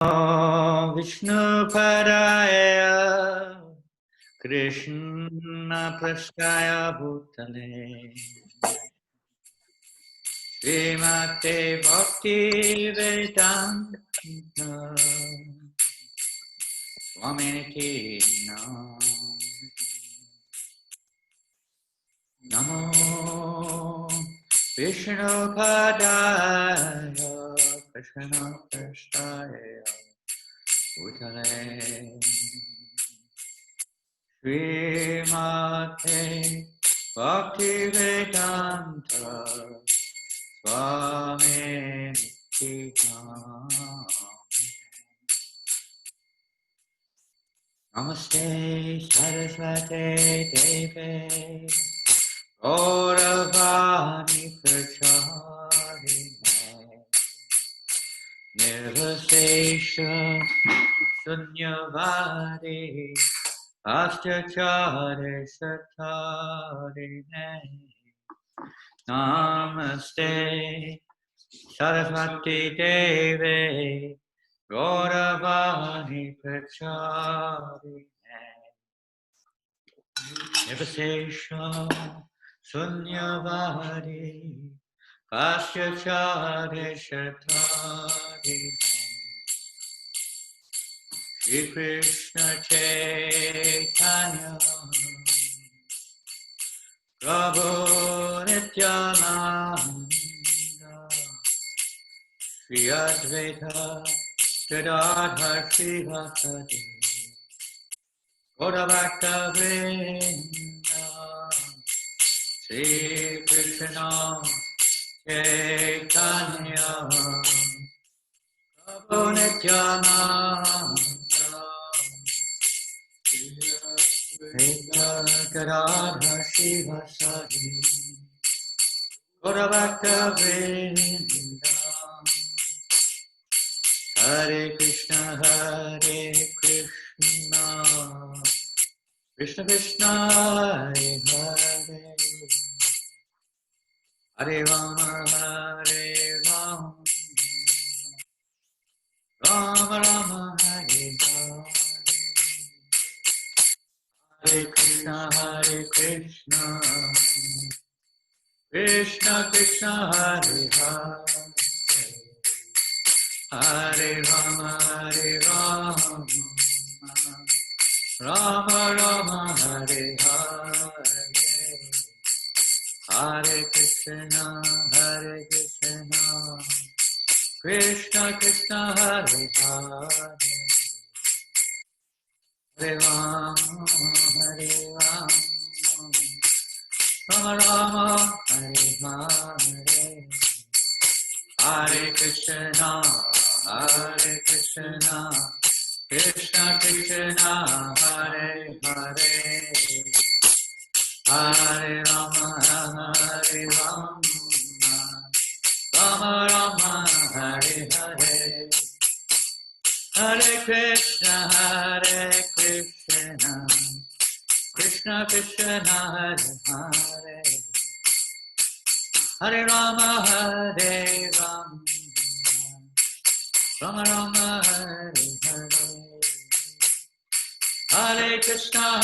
Vishnu Padaya Krishna Prasthaya Bhutale Srimate Bhakti Vedanta Swaminiti Namo Vishnu Padaya Krishna Prasthaya Bhutale Srimate Bhaktivedanta Swami Namaste Saraswate Deve Gauravani Pracharine Nirvasesha Sunyavadi Astachare Satarine Namaste Saraswati Deve Gauravani Pracharine Nivasesha Sunyavadi Paschachare Satarine Shri Krishna Chaitanya Prabhu Nityananda Shri Advaita Gadadhar Srivasadi Gaurabhakta Vrinda Shri Krishna Chaitanya Prabhu Nityananda Gadadhar Srivasadi Gaurabhakta Vrinda Hare Krishna, Krishna Krishna, Hare Hare, Hare Rama, Rama Rama, Hare Hare, Hare Krishna, Krishna Krishna, Hare Hare, Hare Rama, Rama Rama, Hare Hare, Hare Krishna, Krishna Krishna, Hare Hare, Hare Rama, Rama Rama, Hare Hare, Hare Krishna, Krishna Krishna, Hare Hare, Hare Rama, Rama Rama, Hare Hare, Hare Krishna, Krishna Krishna, Hare Hare, Hare Rama, Rama Rama, Hare Hare, Hare Krishna,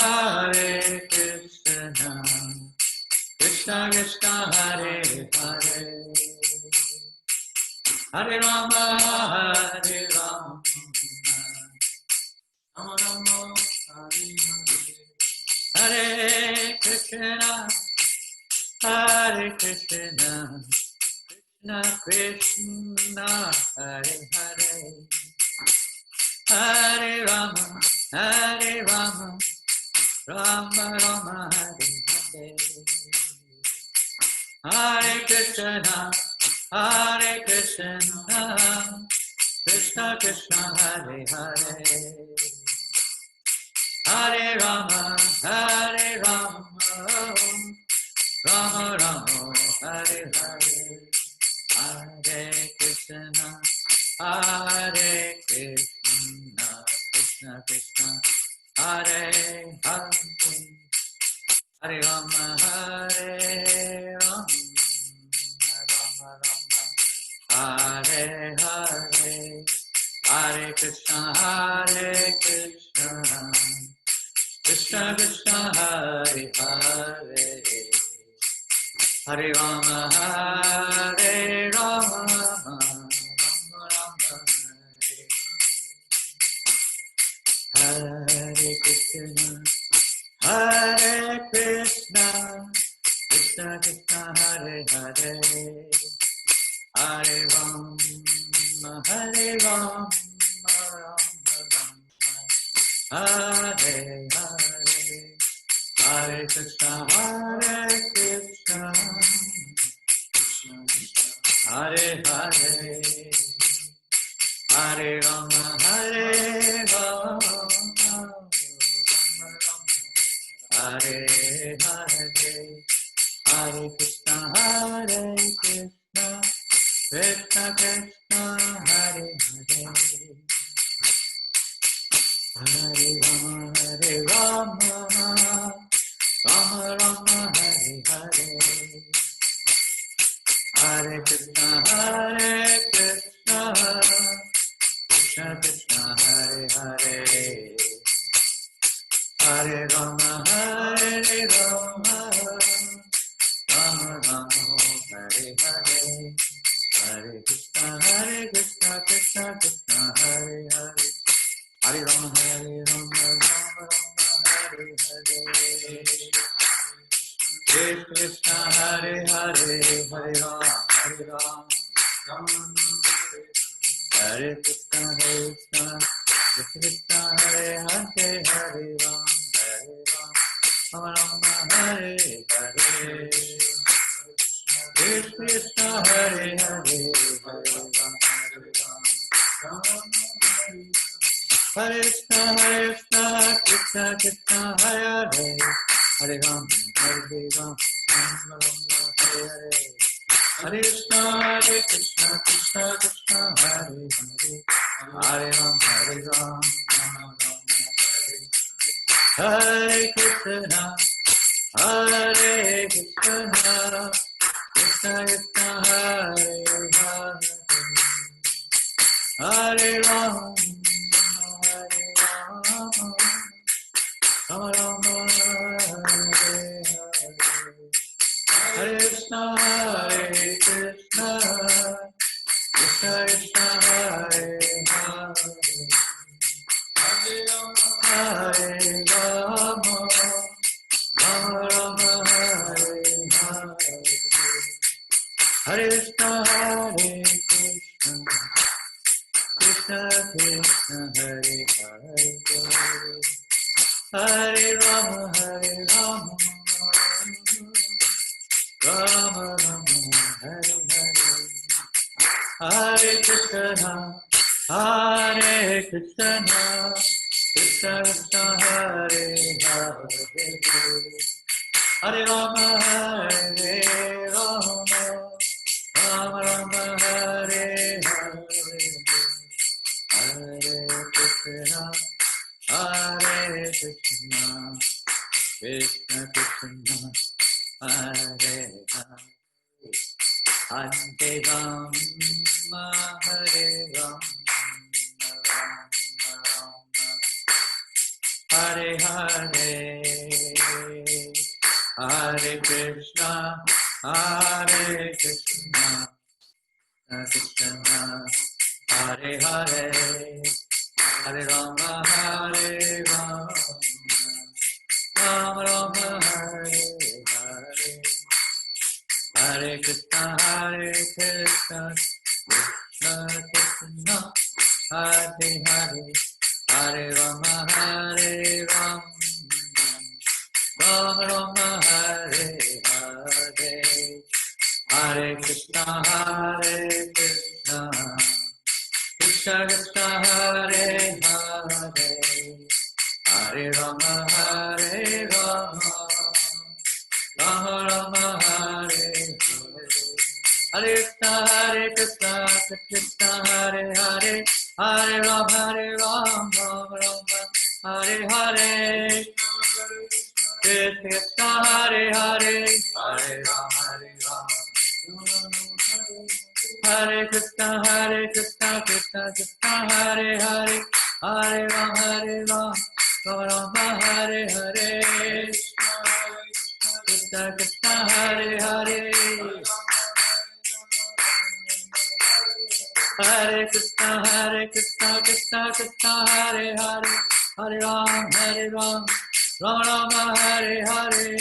Krishna Krishna, Hare Hare, Hare Rama, Rama Rama, Hare Hare, Hare Krishna, Krishna Krishna, Hare Hare, Hare Rama, Rama Rama, Hare Hare, Hare Krishna, Krishna Krishna, Hare Hare, Hare Rama, Rama Rama, Hare Hare, Hare Krishna, Krishna Krishna, Hare Hare, Hare Rama, Rama Rama, Hare Hare, Hare Krishna, Hare Krishna, Krishna Krishna Hare Hare, Hare Rama Hare Rama, Rama Rama Hare Krishna, Hare Krishna, Krishna Krishna Hare Hare, Hare Rama Hare Rama, Rama Hare Hare, Hare Krishna, Hare Krishna, Hare Hare, Hare Rama, Hare Rama, Hare Hare, Hare Krishna, Hare Krishna, Krishna Krishna, Hare Hare, Hare Rama, Hare Rama, Rama Rama, Hare Hare, Hare Krishna, Hare Krishna, Krishna Krishna, Hare Hare, Hare Rama, Hare Rama, Rama Rama, Hare Hare, Hare Krishna, Krishna Krishna, Hare Hare, Hare Rama, Rama Rama, Hare Hare, Hare Krishna, Hare Hare, Hare Rama, Rama Hare Krishna, Krishna Krishna, Hare Hare, Hare Rama, Rama Rama, Hare Hare, Hare Krishna, Hare Hare, Hare Rama, Hare Krishna, Krishna Krishna, Hare Hare, Hare Rama, Rama Rama, Hare Hare, Hare Krishna, Krishna Krishna, Hare Hare, Hare Rama, Rama Rama, Hare Krishna, Krishna Krishna, Hare Hare, Hare Rama, Rama Rama, Hare Hare, Hare Krishna, Krishna Krishna, Hare Hare, Hare Rama, Rama Rama, Hare Hare, Hare Krishna, Krishna Krishna, Hare Hare, Hare Rama, Rama Rama, Hare Hare, Hare Krishna, Krishna Krishna, Hare Hare, Hare Rama, Rama Rama, Hare Hare, Hare Krishna, Krishna Krishna, Hare Hare, Hare Rama, Hare Rama, Hare Hare, Hare Krishna, Krishna, Hare Hare, Hare Rama, Hare Rama, Rama Rama, Hare Hare, Hare Krishna, Krishna Krishna, Hare Hare, Hare Rama, Hare Rama, Rama Rama, Hare Hare, Hare Krishna, Krishna Krishna, Hare Hare, Hare Rama, Hare Rama, Rama Rama, Hare Hare, Hare Krishna, Krishna Hare Hare, Hare Rama, Rama Rama, Hare Hare, Krishna Hare Hare, Hare Rama, Hare Krishna, Krishna Krishna, Hare Hare, Hare Ram, Rama Rama Hare Hare, Krishna Krishna Hare Hare, Hare Krishna Krishna Krishna Hare Hare, Hare Ram, Rama Rama Hare Hare,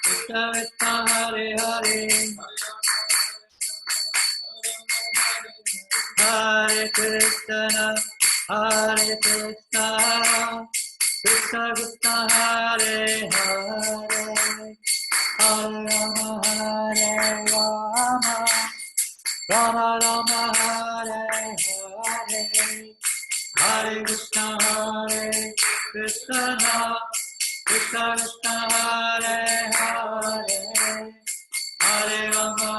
Krishna Krishna Hare Hare, Hare Krishna, Krishna Krishna Hare Hare, Hare Rama, Rama Rama Hare Hare, Hare Krishna, Krishna Krishna Hare Hare, Hare Rama,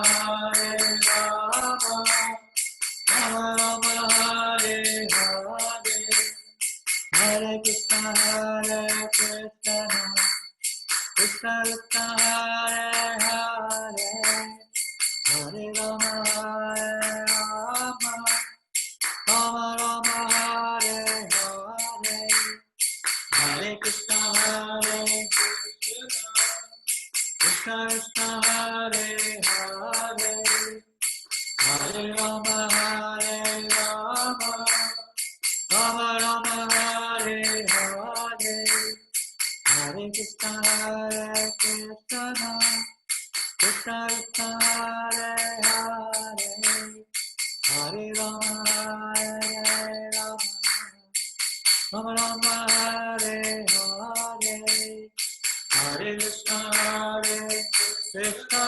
Rama Rama Hare Hare, Hare Krishna, Krishna Krishna Hare Hare, Hare Rama, Rama Rama Hare Hare, Hare Krishna, Krishna Krishna Hare Hare, Hare Rama, Rama Rama Hare Hare, Hare Krishna, Krishna Krishna Hare Hare, Hare Rama, Rama Rama Hare Hare, Hare Krishna, Krishna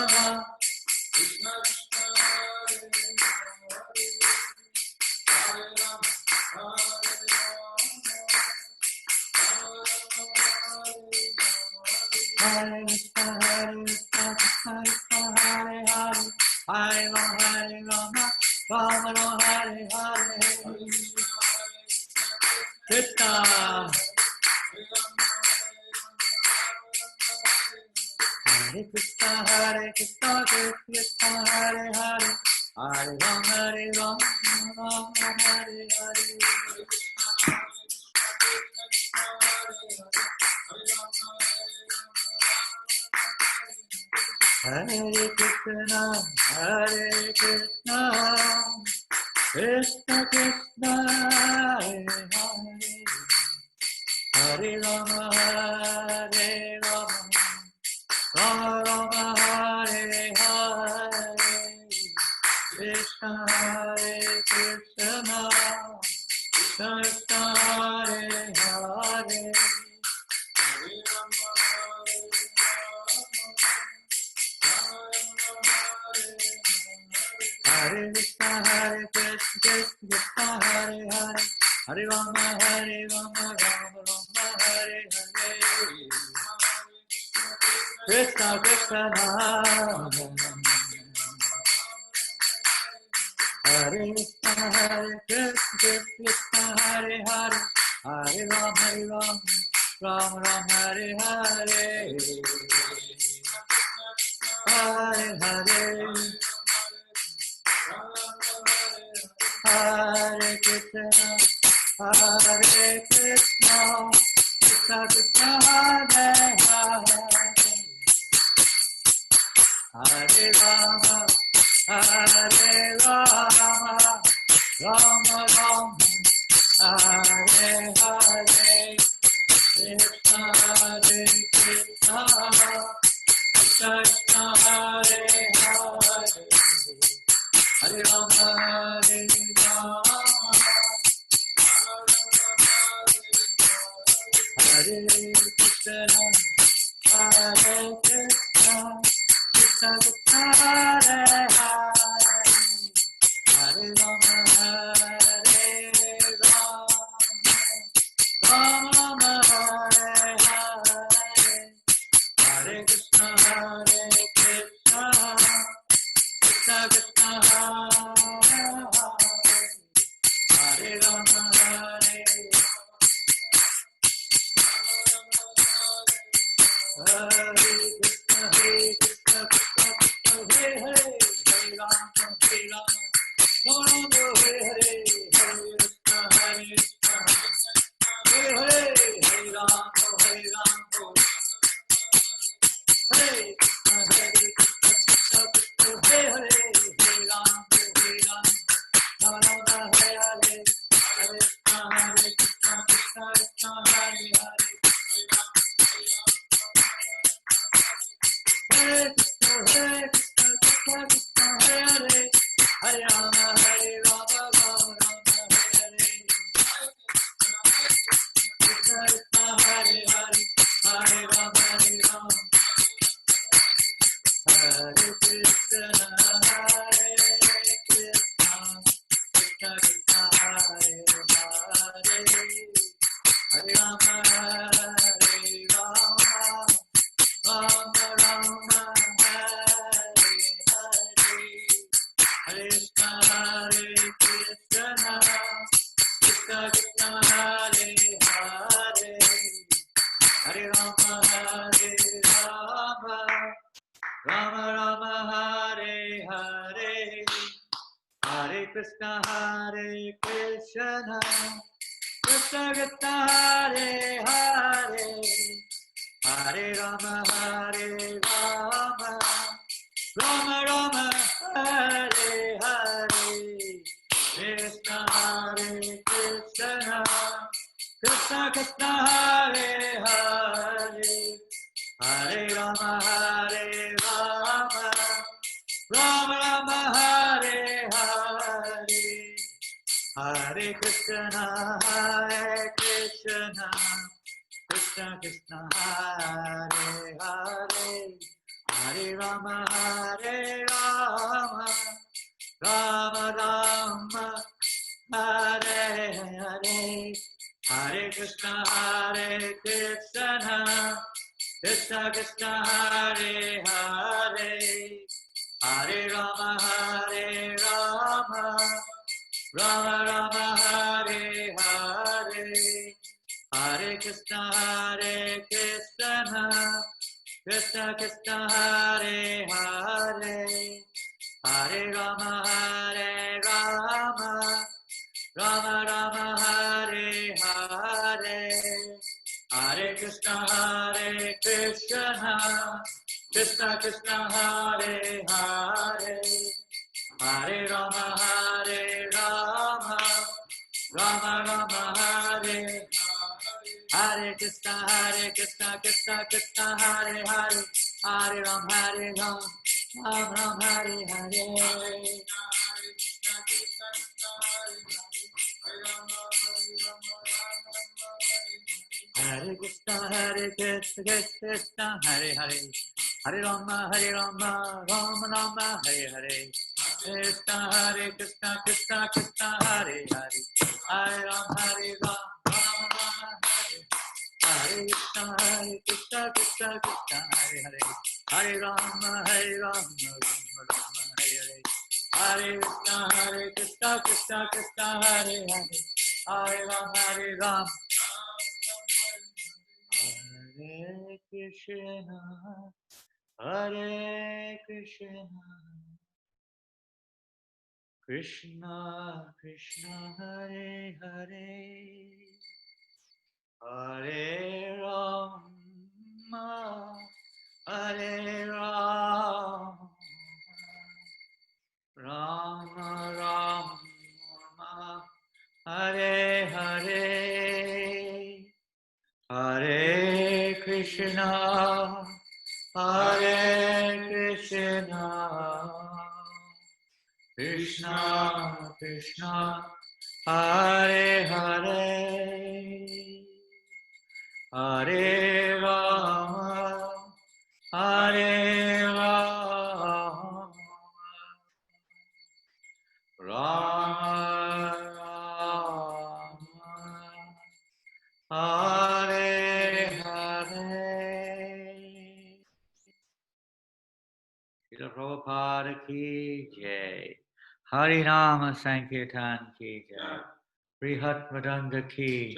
Krishna Hare Hare Krishna, Krishna Hare Hare, Hare Rama, Rama Rama Hare Hare, Krishna, Hare Krishna, Krishna Hare Hare, Hare Rama, Rama Hare Hare, Hare Krishna, Krishna Krishna Hare Hare, Hare Rama, Rama Rama Hare Hare, Krishna Krishna, Krishna Krishna Hare Hare, Hare Krishna, Krishna Hare Hare, Hare Rama, Rama Rama Hare Hare, Krishna Krishna, Hare Krishna, Krishna Hare Hare, Hare Rama, Rama Rama Hare Hare, Hare Hare, Hare Krishna, Krishna Krishna Hare Hare, Hare Rama, Rama Rama Hare Hare, Krishna Krishna, Krishna Hare Hare, Hare Rama, Hare Krishna, Krishna Krishna Hare Hare, Hare Rama, Rama Rama Hare Hare, Hare Krishna, Krishna Krishna Hare Rama, Hare Krishna, Krishna Hare Hare, Hare Rama, Rama Hare Hare, Hare Krishna, Krishna Krishna, Hare Krishna, Krishna Krishna, Hare Hare, Hare Rama, Hare Rama, Rama Rama, Hare Hare, Krishna Hare Krishna, Krishna Krishna, Hare Hare, Hare Rama, Hare Rama, Rama Rama, Hare Hare, Hare Krishna, Hare Krishna, Krishna Krishna, Hare Hare, Hare Rama, Hare Rama, Rama Rama, Hare Hare, Hare Krishna, Hare Krishna, Krishna Krishna, Hare Hare, Hare Rama, Hare Rama, Rama Rama, Hare Hare, Hare Krishna, Hare Krishna, Krishna Krishna, Hare Hare, Hare Rama, Hare Rama, Rama Rama, Hare Hare, Hare Krishna, Hare Krishna, Krishna Krishna, Hare Hare, Hare Rama, Hare Rama, Rama Rama, Hare Hare Krishna, Krishna Krishna, Hare Hare, Hare Ram, Ram Ram, Hare Hare. Hare Krishna, Krishna, Hare Hare, Hare Rama, Rama Rama, Hare Hare, Krishna, Krishna Krishna, Hare Hare, Hare Ram, Rama Rama, Hare Krishna, Krishna Krishna, Hare Hare, Hare Rama, Rama Rama, Hare Hare, Hare Krishna, Krishna Krishna, Hare Hare, Hare Ram, Hare Krishna, Hare Krishna, Krishna Krishna, Hare Hare, Hare Rama, Hare Rama, Rama Rama, Hare Hare, Hare Krishna, Hare Krishna, Krishna Krishna, Hare Hare, Hare Rama, Hare Rama, Rama Rama, Hare Hare. Srila Prabhupada ki jai. Harinama Sankirtan ki jai. Brihat Madanga ki.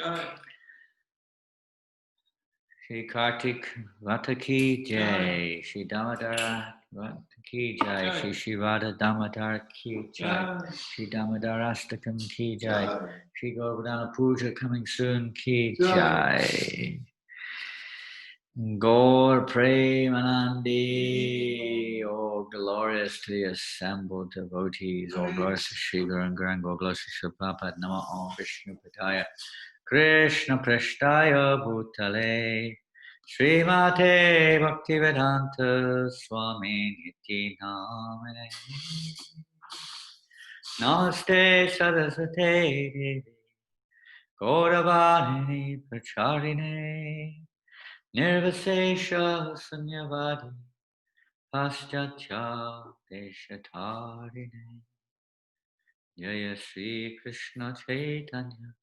Shri Kartik Vata ki jai. Shri Damadara Vata ki jai. Shri Shivada Damadar ki jai. Shri Damodarastakam ki jai. Shri Govardhana Puja coming soon ki jai. Gaur Premanandi, all glorious to the assembled devotees, all glorious to Sri Guru and Gauranga, all glorious to Sri Prabhupada, Nama Om Vishnu Padaya, Krishna Prashtaya Bhutale, Srimate Bhaktivedanta Swami Niti Namane, Namaste Saraswate Devi, Gauravani Pracharine, Nirvasesha Sunyavadi Paschatya Deshatarine Jaya Sri Krishna Chaitanya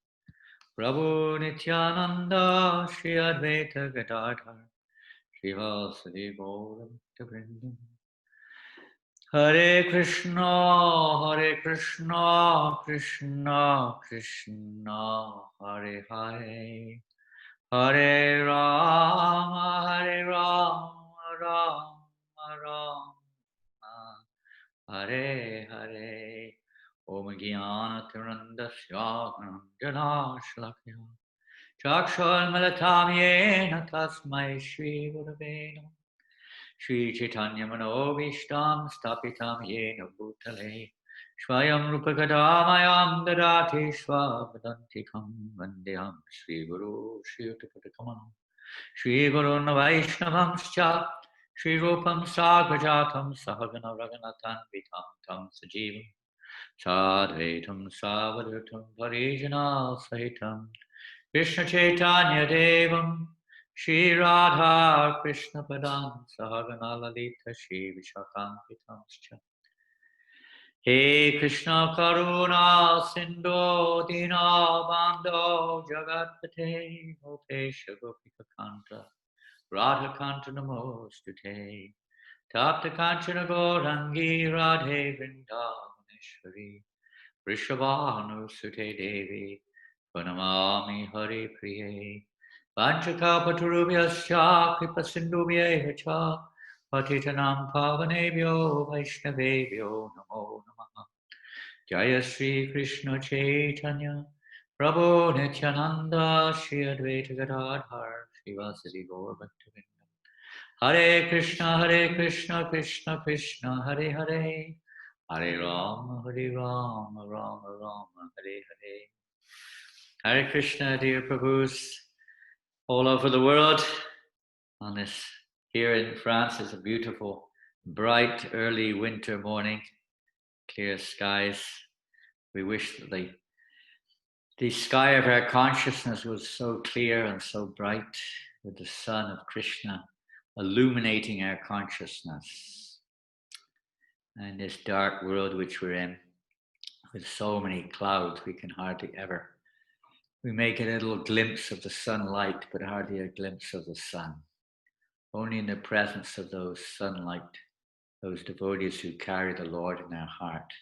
Prabhu Nityananda Shri Advaita Gadadhar Shri Vasadi Gaura Bhaktavrinda Hare Krishna Krishna Krishna Hare Hare Hare Rama, Rama Rama, Hare Hare. Om Gyana Tirandasya Jana Shlakya Chakshal Malatam Yena Tasmai Shri Gurave Namaha Shri Chaitanya Manobishtam Stapitam Yena Bhutale Swayam Rupagadayam Dadati Swavadantikam Vandeham Shri Guru Shri Utapatakamam Shri Guru Vaishnavamscha Shri Rupam Sagrajatam Sahagana Raganathan Vitam Tam Sajivam Sadhaitam Savadhatam Parijana Sahitam Krishna Chaitanya Devam Shri Radha Krishna Padam Sahagana Lalita Shri Vishakam He Krishna Karuna Sindhu Dina Bando Jagatpate Gopesha Gopika Kanta Radha Kanta Namostute Tapta Kanchana Gaurangi Radhe Vrindavaneshwari Vrishabhanu Sute Devi Pranamami Hari Priye Panchakapaturubhyasya Kripasindubhyevacha Patitanam Pavanebhyo Vaishnavebhyo Namo Namaha Jaya Sri Krishna Chaitanya Prabhu Nityananda Shri Advaita Gadadhar Srivasadi Gaur Bhaktivinoda Hare Krishna Krishna Krishna Hare Hare Hare Rama Rama Rama Hare Hare Hare Krishna, dear Prabhus all over the world. On this, here in France, is a beautiful, bright, early winter morning, clear skies. We wish that the sky of our consciousness was so clear and so bright, with the sun of Krishna illuminating our consciousness. And this dark world which we're in, with so many clouds, we can hardly ever. We make a little glimpse of the sunlight, but hardly a glimpse of the sun. Only in the presence of those sunlight, those devotees who carry the Lord in their heart,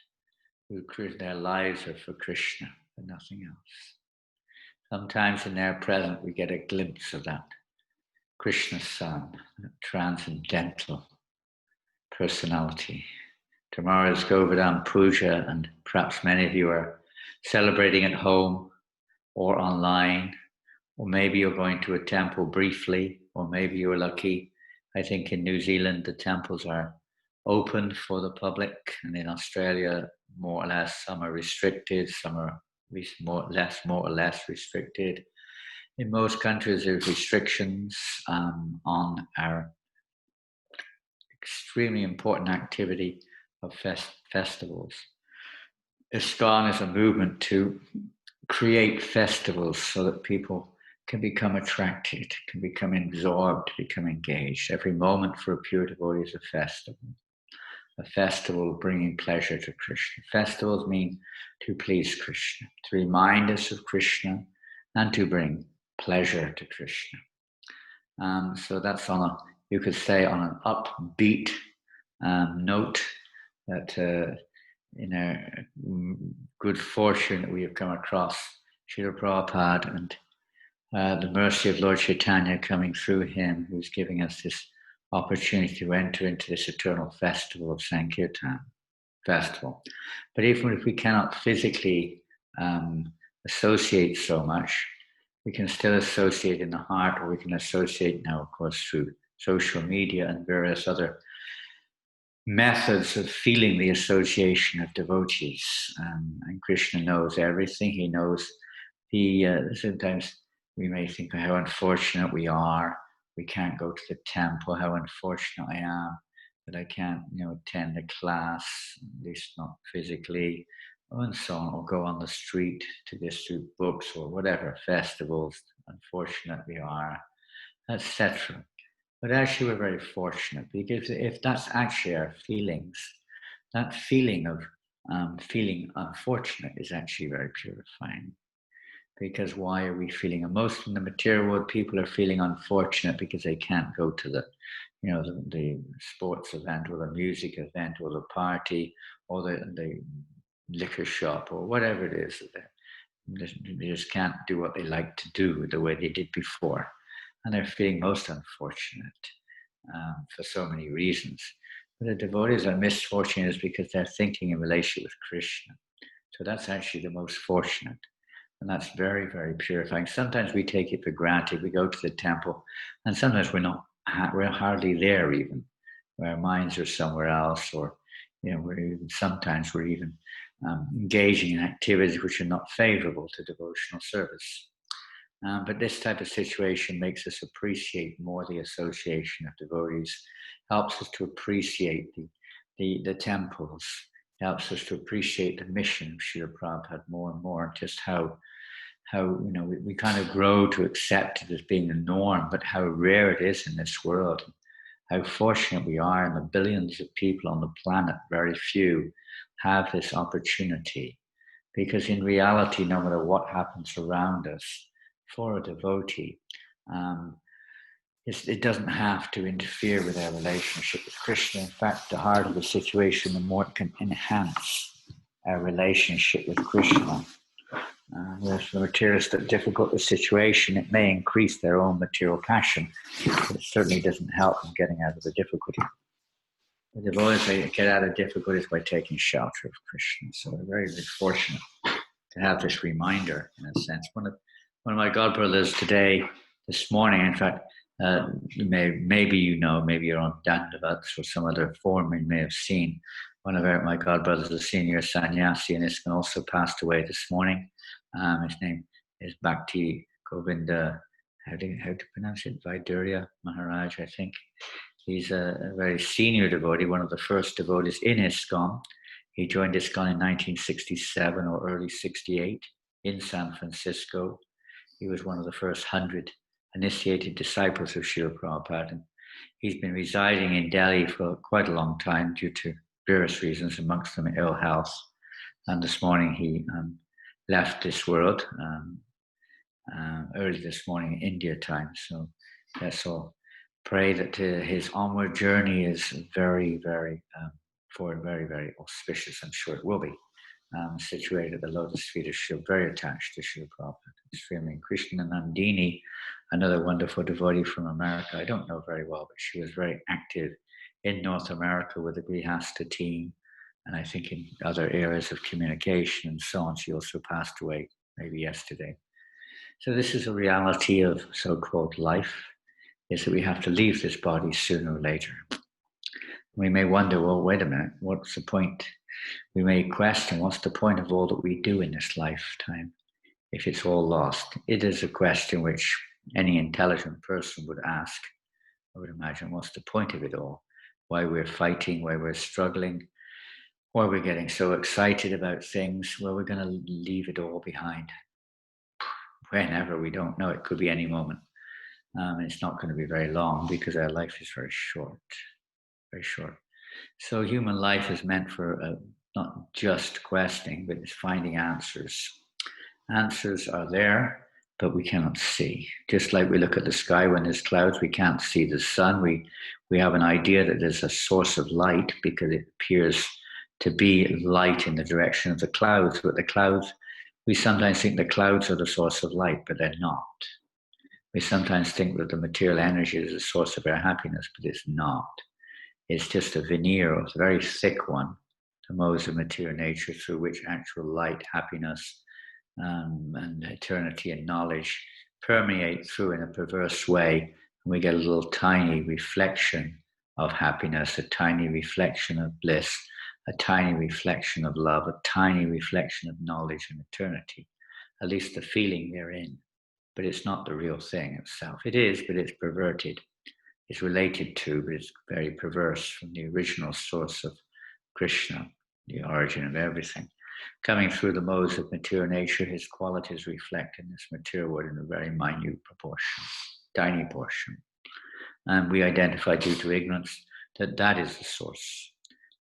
who their lives are for Krishna and nothing else. Sometimes in their presence we get a glimpse of that Krishna sun, that transcendental personality. Tomorrow is Govardhan Puja, and perhaps many of you are celebrating at home or online, or maybe you're going to a temple briefly, or maybe you're lucky. I think in New Zealand the temples are open for the public, and in Australia more or less some are restricted, some are more or less restricted. In most countries there's restrictions on our extremely important activity of festivals. ISKCON is a movement to create festivals so that people can become attracted, can become absorbed, become engaged. Every moment for a pure devotee is a festival bringing pleasure to Krishna. Festivals mean to please Krishna, to remind us of Krishna, and to bring pleasure to Krishna. So that's you could say, on an upbeat note, that in our good fortune that we have come across Srila Prabhupada and the mercy of Lord Chaitanya coming through him, who's giving us this opportunity to enter into this eternal festival of Sankirtan festival. But even if we cannot physically associate so much, we can still associate in the heart, or we can associate now, of course, through social media and various other methods of feeling the association of devotees. And Krishna knows everything. He knows sometimes we may think of how unfortunate we are. We can't go to the temple, how unfortunate I am that I can't, attend a class, at least not physically, and so on, or go on the street to distribute books or whatever, festivals, unfortunate we are, etc. But actually we're very fortunate, because if that's actually our feelings, that feeling of feeling unfortunate is actually very purifying. Because why are we feeling? And most in the material world, people are feeling unfortunate because they can't go to the sports event or the music event or the party or the liquor shop or whatever it is. They just can't do what they like to do the way they did before. And they're feeling most unfortunate for so many reasons. But the devotees are misfortunate is because they're thinking in relation with Krishna. So that's actually the most fortunate. And that's very, very purifying. Sometimes we take it for granted. We go to the temple, and sometimes we're hardly there even. Our minds are somewhere else, or sometimes we're even engaging in activities which are not favorable to devotional service. But this type of situation makes us appreciate more the association of devotees, helps us to appreciate the temples, helps us to appreciate the mission of Srila Prabhupada more and more, just how we kind of grow to accept it as being the norm, but how rare it is in this world, how fortunate we are, and the billions of people on the planet, very few have this opportunity. Because in reality, no matter what happens around us, for a devotee, it doesn't have to interfere with our relationship with Krishna. In fact, the harder the situation, the more it can enhance our relationship with Krishna. If the materialistic difficult the situation, it may increase their own material passion, but it certainly doesn't help them getting out of the difficulty. The devotees, they get out of difficulties by taking shelter of Krishna. So we're very, very fortunate to have this reminder, in a sense. One of my godbrothers this morning, in fact, maybe you're on Dandavats or some other forum you may have seen. One of my godbrothers, a senior sannyasi in ISKCON, also passed away this morning. His name is Bhakti Govinda, how to pronounce it? Vaidurya Maharaja, I think. He's a very senior devotee, one of the first devotees in ISKCON. He joined ISKCON in 1967 or early 68 in San Francisco. He was one of the first 100 initiated disciples of Srila Prabhupada. And he's been residing in Delhi for quite a long time due to various reasons, amongst them ill health. And this morning he left this world early this morning, India time. So let's all pray that his onward journey is very, very, very, very auspicious. I'm sure it will be. Situated at the lotus feet of Shiva, very attached to Srila Prabhupada, extremely. Krishna Nandini, another wonderful devotee from America, I don't know very well, but she was very active in North America with the Grihastha team, and I think in other areas of communication and so on. She also passed away maybe yesterday. So this is a reality of so-called life, is that we have to leave this body sooner or later. We may wonder, well, wait a minute, what's the point? We may question, what's the point of all that we do in this lifetime if it's all lost? It is a question which any intelligent person would ask. I would imagine, what's the point of it all? Why we're fighting, why we're struggling, why we're getting so excited about things, well, we're going to leave it all behind. Whenever, we don't know. It could be any moment. It's not going to be very long because our life is very short, very short. So human life is meant for not just questioning, but it's finding answers. Answers are there, but we cannot see. Just like we look at the sky when there's clouds, we can't see the sun. We have an idea that there's a source of light because it appears to be light in the direction of the clouds. But the clouds, we sometimes think the clouds are the source of light, but they're not. We sometimes think that the material energy is the source of our happiness, but it's not. It's just a veneer, a very thick one, the modes of material nature through which actual light, happiness, and eternity and knowledge permeate through in a perverse way. And we get a little tiny reflection of happiness, a tiny reflection of bliss, a tiny reflection of love, a tiny reflection of knowledge and eternity, at least the feeling therein. But it's not the real thing itself. It is, but it's perverted. It's related to, but it's very perverse from the original source of Krishna, the origin of everything. Coming through the modes of material nature, his qualities reflect in this material world in a very minute proportion, tiny portion. And we identify due to ignorance that is the source,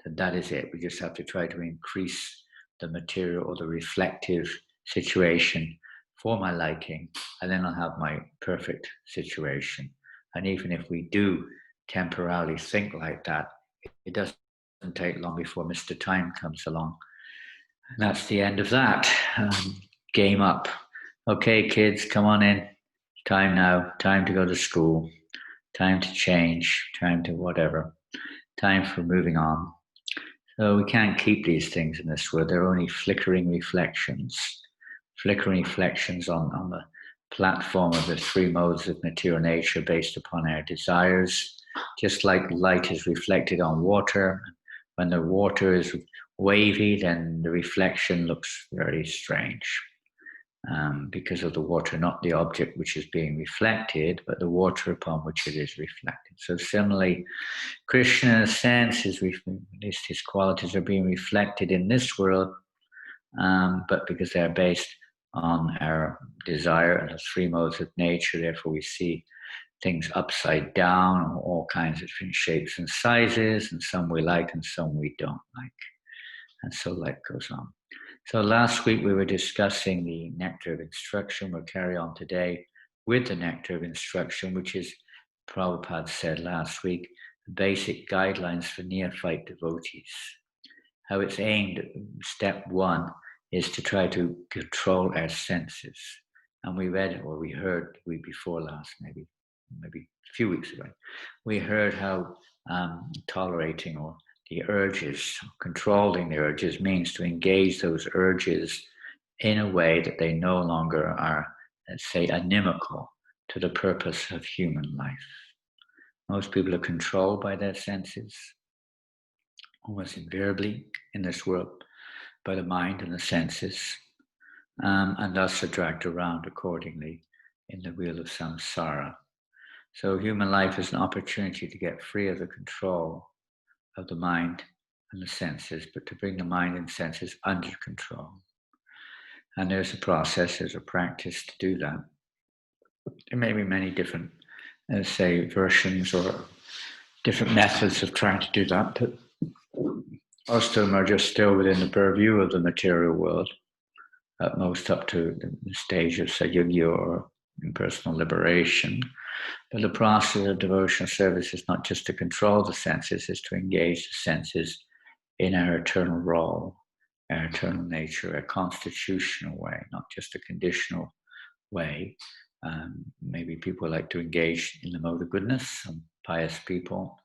that is it. We just have to try to increase the material or the reflective situation for my liking, and then I'll have my perfect situation. And even if we do temporarily think like that, it doesn't take long before Mr. Time comes along. And that's the end of that. Game up. Okay, kids, come on in. Time now. Time to go to school. Time to change. Time to whatever. Time for moving on. So we can't keep these things in this world. They're only flickering reflections on the platform of the three modes of material nature based upon our desires. Just like light is reflected on water, when the water is wavy, then the reflection looks very strange. Because of the water, not the object which is being reflected, but the water upon which it is reflected. So similarly, Krishna's senses, at least his qualities, are being reflected in this world, but because they're based on our desire and the three modes of nature, therefore we see things upside down, all kinds of different shapes and sizes, and some we like and some we don't like. And so life goes on. So last week we were discussing the nectar of instruction. We'll carry on today with the nectar of instruction, which is, Prabhupada said last week, basic guidelines for neophyte devotees. How it's aimed at step one is to try to control our senses. And we read, or we heard the week before last, maybe a few weeks ago, we heard how tolerating or the urges, controlling the urges, means to engage those urges in a way that they no longer are, let's say, inimical to the purpose of human life. Most people are controlled by their senses, almost invariably in this world, by the mind and the senses, and thus are dragged around accordingly in the wheel of samsara. So human life is an opportunity to get free of the control of the mind and the senses, but to bring the mind and senses under control. And there's a process, there's a practice to do that. There may be many different, say, versions or different methods of trying to do that, but most of them are just still within the purview of the material world, at most up to the stage of sayugya or impersonal liberation. But the process of devotional service is not just to control the senses, it's to engage the senses in our eternal role, our eternal nature, a constitutional way, not just a conditional way. Maybe people like to engage in the mode of goodness, some pious people,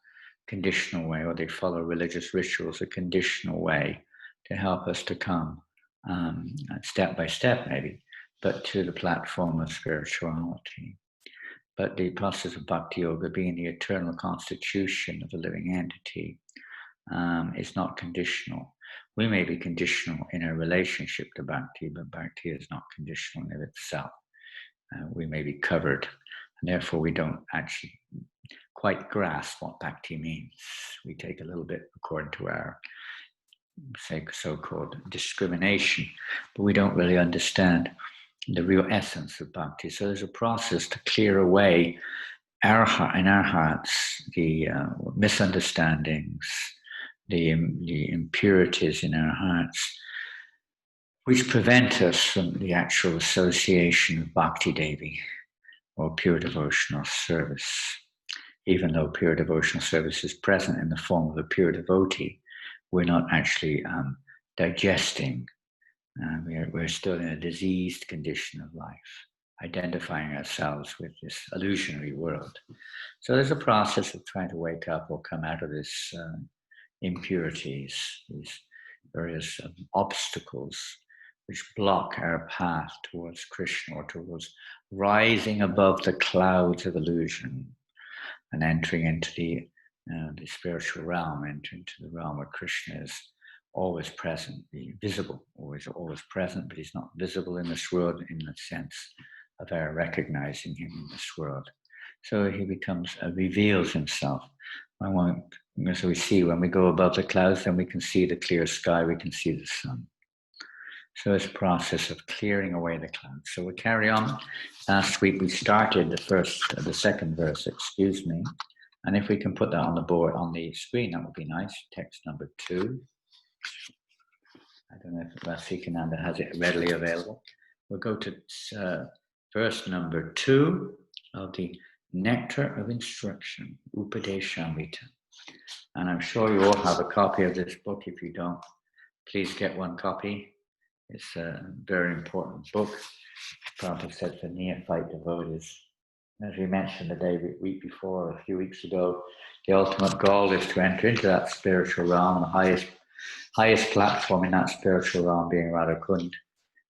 conditional way, or they follow religious rituals, a conditional way to help us to come step by step, maybe, but to the platform of spirituality. But the process of bhakti yoga, being the eternal constitution of the living entity, is not conditional. We may be conditional in our relationship to bhakti, but bhakti is not conditional in itself. We may be covered, and therefore we don't actually quite grasp what bhakti means. We take a little bit according to our, say, so-called discrimination, but we don't really understand the real essence of bhakti. So there's a process to clear away in our hearts the misunderstandings, the impurities in our hearts, which prevent us from the actual association of Bhakti Devi or pure devotional service. Even though pure devotional service is present in the form of a pure devotee, we're not actually digesting. We're still in a diseased condition of life, identifying ourselves with this illusionary world. So there's a process of trying to wake up or come out of this impurities, these various obstacles which block our path towards Krishna or towards rising above the clouds of illusion and entering into the spiritual realm, entering into the realm where Krishna is always present, visible, always present, but he's not visible in this world in the sense of our recognizing him in this world. So he reveals himself. So we see when we go above the clouds, then we can see the clear sky, we can see the sun. So it's a process of clearing away the clouds. So we carry on. Last week we started the second verse, and if we can put that on the board, on the screen, that would be nice. Text number 2. I don't know if Janananda has it readily available. We'll go to verse number 2 of the Nectar of Instruction, Upadeshamrita. And I'm sure you all have a copy of this book. If you don't, please get one copy. It's a very important book. Prabhupada said for neophyte devotees. As we mentioned the week before, a few weeks ago, the ultimate goal is to enter into that spiritual realm, the highest highest platform in that spiritual realm being Radha Kund.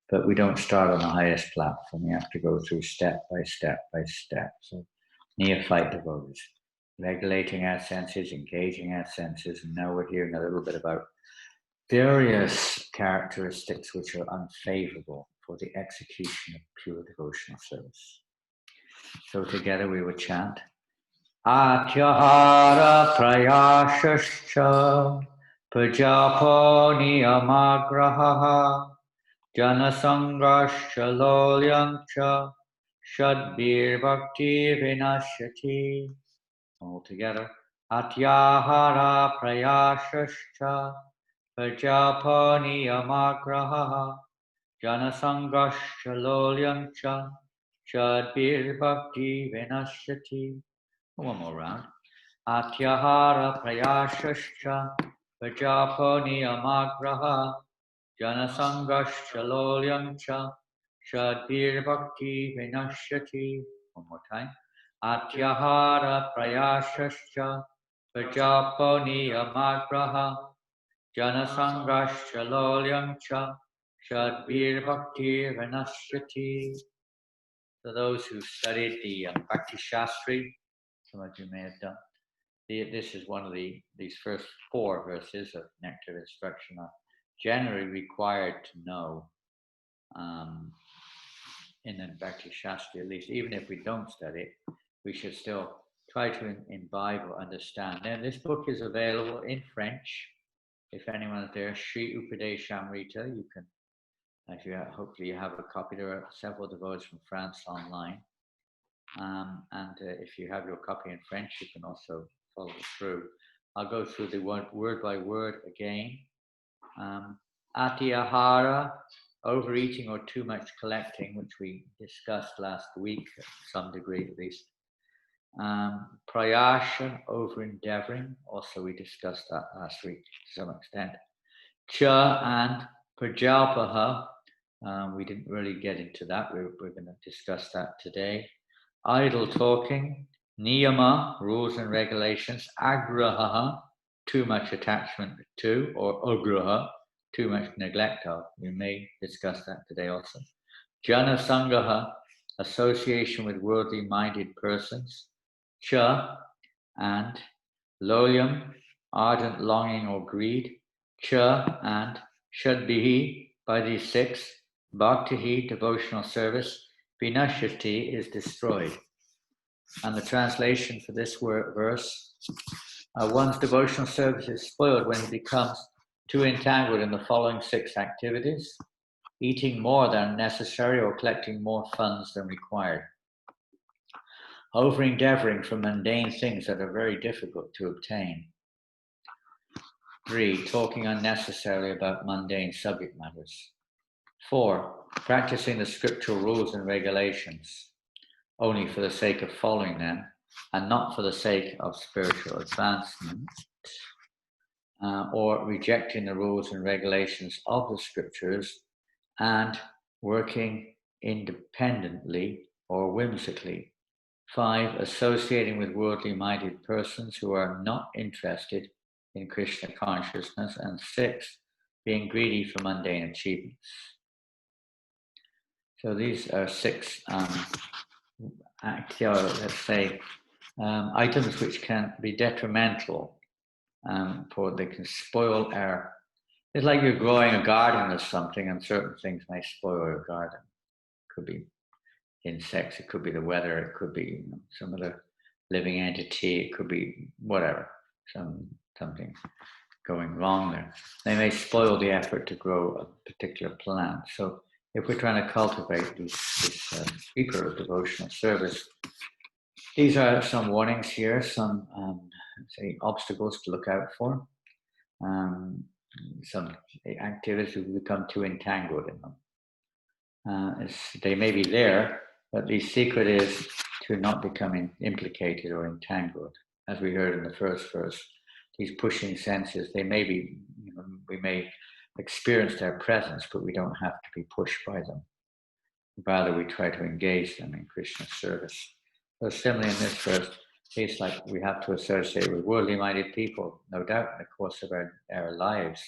But we don't start on the highest platform. We have to go through step by step by step. So neophyte devotees, regulating our senses, engaging our senses. And now we're hearing a little bit about various characteristics which are unfavorable for the execution of pure devotional service. So together we would chant, Atyahara prayashascha prajapo niyamagraha janasangascha lolyamcha shadbir bhakti vinashyati. All together. Atyahara prayashascha prajapo niyamagraha janasangascha lolyamcha shadbir bhakti vinashyati. One more round. Atyahara prayashascha prajapo niyamagraha janasangascha lolyamcha shadbir bhakti vinashyati. One more time. Atyahara prayashascha prajapo niyamagraha janasangascha lolyamcha shadbir bhakti vinashyati. For those who studied the Bhakti Shastri, some of you may have done. This is one of these first 4 verses of Nectar instruction are generally required to know in the Bhakti Shastri, at least. Even if we don't study it, we should still try to imbibe or understand. Now, this book is available in French. If anyone's there, Sri Upadeshamrita, you can, if you hopefully you have a copy. There are several devotees from France online. And if you have your copy in French, you can also follow through. I'll go through the word by word again. Atyahara, overeating or too much collecting, which we discussed last week, to some degree at least. Prayasha, over endeavoring, also we discussed that last week to some extent. Cha and Prajalpa, we didn't really get into that. We're going to discuss that today. Idle talking, niyama, rules and regulations, agraha, too much attachment to, or agraha, too much neglect of. We may discuss that today also. Janasangaha, association with worldly minded persons. Cha, and loyam, ardent longing or greed. Cha, and shadbihi, by these 6. Bhaktihi, devotional service. Vinashyati is destroyed. And the translation for this verse, one's devotional service is spoiled when he becomes too entangled in the following 6 activities: eating more than necessary or collecting more funds than required, over endeavoring for mundane things that are very difficult to obtain. 3, talking unnecessarily about mundane subject matters. 4, practicing the scriptural rules and regulations only for the sake of following them and not for the sake of spiritual advancement, or rejecting the rules and regulations of the scriptures and working independently or whimsically. 5, associating with worldly minded persons who are not interested in Krishna consciousness. And 6, being greedy for mundane achievements. So these are 6 let's say, items which can be detrimental, for they can spoil our. It's like you're growing a garden or something, and certain things may spoil your garden. It could be insects, it could be the weather, it could be some other living entity, it could be whatever, something going wrong there. They may spoil the effort to grow a particular plant. So if we're trying to cultivate this speaker of devotional service, these are some warnings here, some say obstacles to look out for. Some activities who become too entangled in them. They may be there, but the secret is to not become implicated or entangled. As we heard in the first verse, these pushing senses, they may be, we may experience their presence, but we don't have to be pushed by them. Rather, we try to engage them in Krishna's service. So similarly in this verse, it's like we have to associate with worldly minded people, no doubt, in the course of our lives.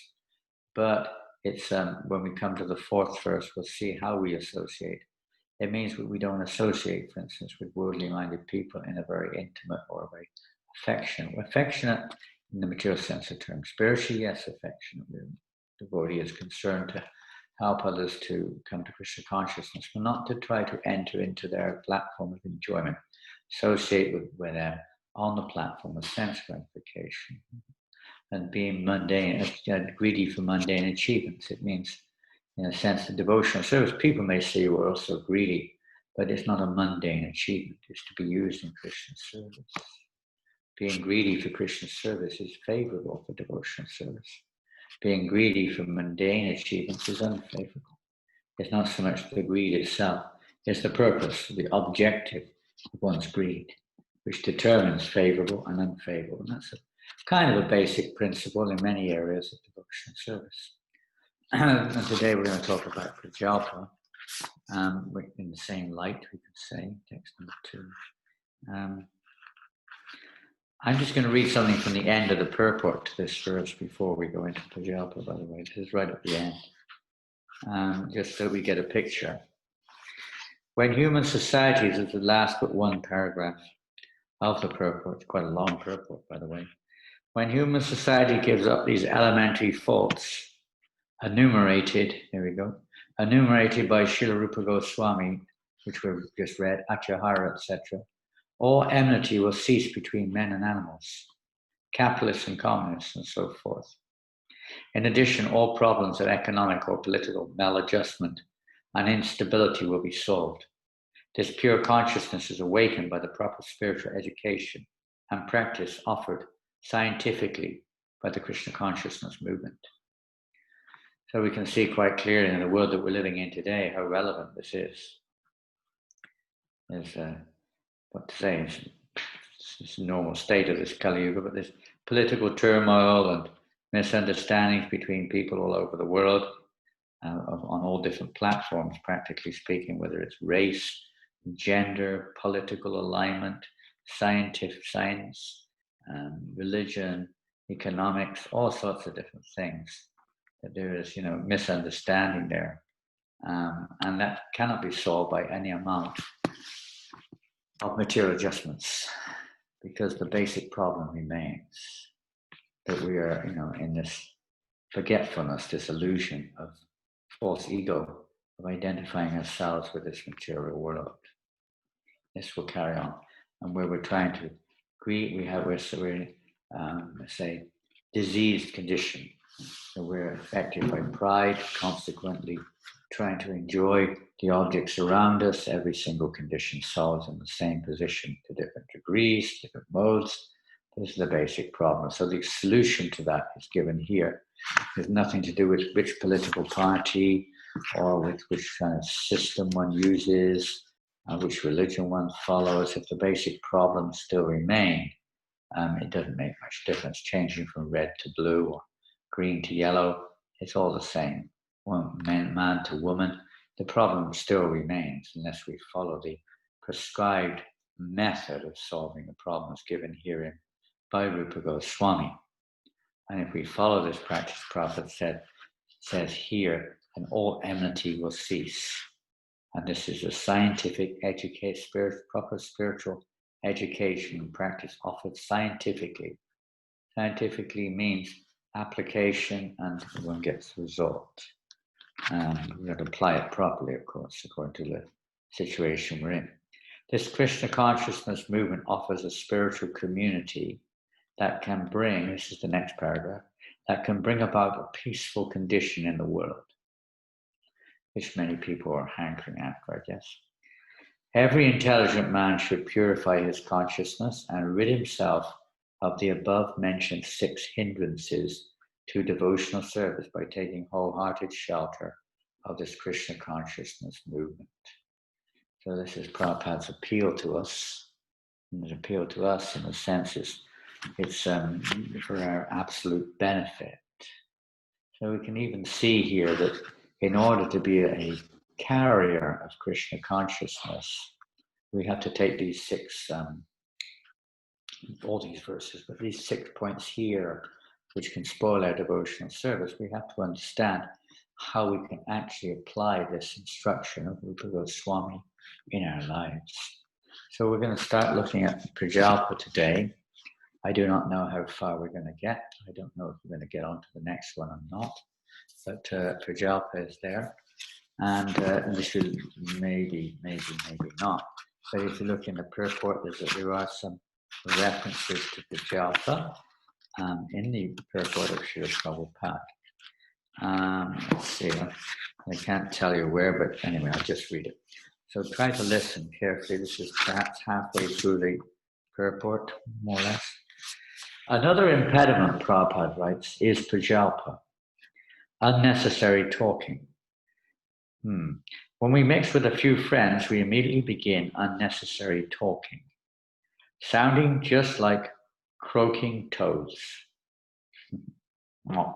But it's when we come to the fourth verse, we'll see how we associate. It means we don't associate, for instance, with worldly-minded people in a very intimate or very affectionate. We're affectionate in the material sense of the term. Spiritually, yes, affectionate. The devotee is concerned to help others to come to Krishna consciousness, but not to try to enter into their platform of enjoyment, associate with them on the platform of sense gratification. And being mundane, greedy for mundane achievements. It means, in a sense, the devotional service. People may say we're also greedy, but it's not a mundane achievement. It's to be used in Krishna service. Being greedy for Krishna service is favorable for devotional service. Being greedy for mundane achievements is unfavorable. It's not so much the greed itself, it's the purpose, the objective of one's greed, which determines favorable and unfavorable. And that's kind of a basic principle in many areas of devotional service. And today we're going to talk about Prajalpa, in the same light, we could say, text number 2. I'm just going to read something from the end of the purport to this verse before we go into Prajalpa, by the way. This is right at the end, just so we get a picture. When human societies, is the last but one paragraph of the purport, it's quite a long purport, by the way. When human society gives up these elementary faults, enumerated by Srila Rupa Goswami, which we've just read, Atyahara, etc., all enmity will cease between men and animals, capitalists and communists, and so forth. In addition, all problems of economic or political maladjustment and instability will be solved. This pure consciousness is awakened by the proper spiritual education and practice offered scientifically by the Krishna consciousness movement. So we can see quite clearly in the world that we're living in today how relevant this is. There's what to say, it's a normal state of this Kali Yuga, but there's political turmoil and misunderstandings between people all over the world, on all different platforms, practically speaking, whether it's race, gender, political alignment, scientific science, religion, economics, all sorts of different things. That there is, misunderstanding there, and that cannot be solved by any amount of material adjustments, because the basic problem remains that we are, in this forgetfulness, this illusion of false ego, of identifying ourselves with this material world. This will carry on, and where we're trying to we're say, diseased condition. So we're affected by pride, consequently trying to enjoy the objects around us. Every single condition solves in the same position to different degrees, different modes. This is the basic problem. So the solution to that is given here. There's nothing to do with which political party or with which kind of system one uses, which religion one follows. If the basic problems still remain, it doesn't make much difference changing from red to blue or green to yellow. It's all the same. Man to woman, the problem still remains unless we follow the prescribed method of solving the problems given herein by Rupa Goswami. And if we follow this practice, Prabhupada says here, and all enmity will cease. And this is a scientific proper spiritual education and practice offered scientifically. Scientifically means application, and one gets the result. We have to apply it properly, of course, according to the situation we're in. This Krishna consciousness movement offers a spiritual community that can bring, this is the next paragraph, that can bring about a peaceful condition in the world, which many people are hankering after, I guess. Every intelligent man should purify his consciousness and rid himself of the above-mentioned 6 hindrances to devotional service by taking wholehearted shelter of this Krishna consciousness movement. So this is Prabhupada's appeal to us. And his appeal to us, in a sense, it's for our absolute benefit. So we can even see here that in order to be a carrier of Krishna consciousness, we have to take these 6, all these verses, but these 6 points here which can spoil our devotional service, we have to understand how we can actually apply this instruction of Rupa Goswami in our lives. So we're going to start looking at Prajalpa today. I do not know how far we're going to get. I don't know if we're going to get on to the next one or not. But Prajalpa is there. And this will maybe not. But if you look in the purport, there are some references to Prajalpa in the purport of Srila Prabhupada. Let's see, I can't tell you where, but anyway, I'll just read it. So try to listen carefully. This is perhaps halfway through the purport, more or less. Another impediment, Prabhupada writes, is Prajalpa, unnecessary talking. When we mix with a few friends, we immediately begin unnecessary talking, sounding just like croaking toads. Been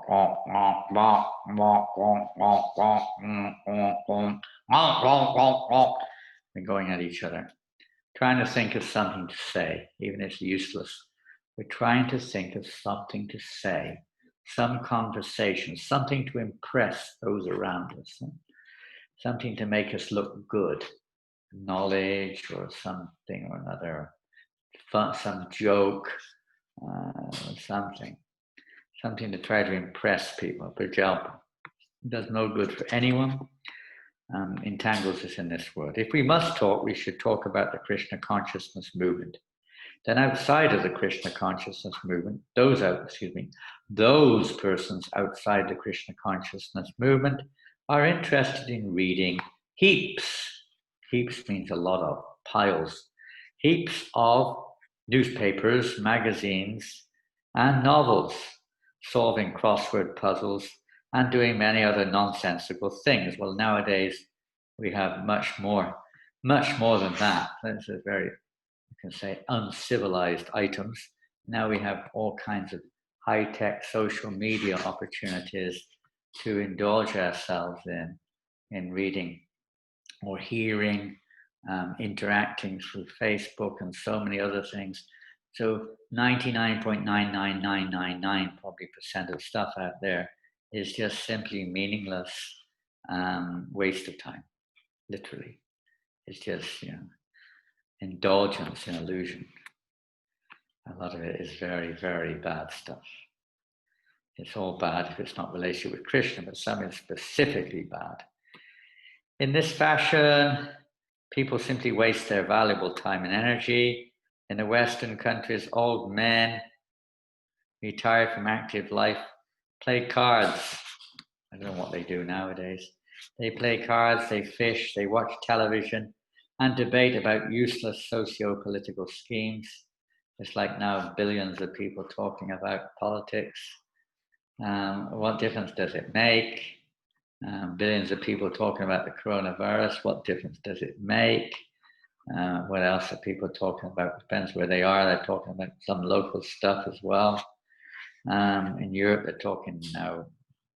going at each other, trying to think of something to say, even if it's useless. We're trying to think of something to say, some conversation, something to impress those around us, something to make us look good, knowledge or something or another, some joke, something to try to impress people. Prajalpa does no good for anyone, entangles us in this world. If we must talk, we should talk about the Krishna consciousness movement. Then outside of the Krishna consciousness movement, those persons outside the Krishna consciousness movement are interested in reading heaps. Heaps means a lot of, piles. Heaps of newspapers, magazines, and novels, solving crossword puzzles, and doing many other nonsensical things. Well, nowadays we have much more than that. This is very, you can say, uncivilized items. Now we have all kinds of high-tech social media opportunities to indulge ourselves in reading or hearing, interacting through Facebook and so many other things. So 99.99999 probably % of stuff out there is just simply meaningless waste of time, literally. It's just, indulgence in illusion. A lot of it is very, very bad stuff. It's all bad if it's not related with Krishna, but some is specifically bad. In this fashion, people simply waste their valuable time and energy. In the Western countries, old men retired from active life play cards. I don't know what they do nowadays. They play cards, they fish, they watch television, and debate about useless socio-political schemes. It's like now billions of people talking about politics. What difference does it make? Billions of people talking about the coronavirus. What difference does it make? What else are people talking about? Depends where they are. They're talking about some local stuff as well. In Europe, they're talking now,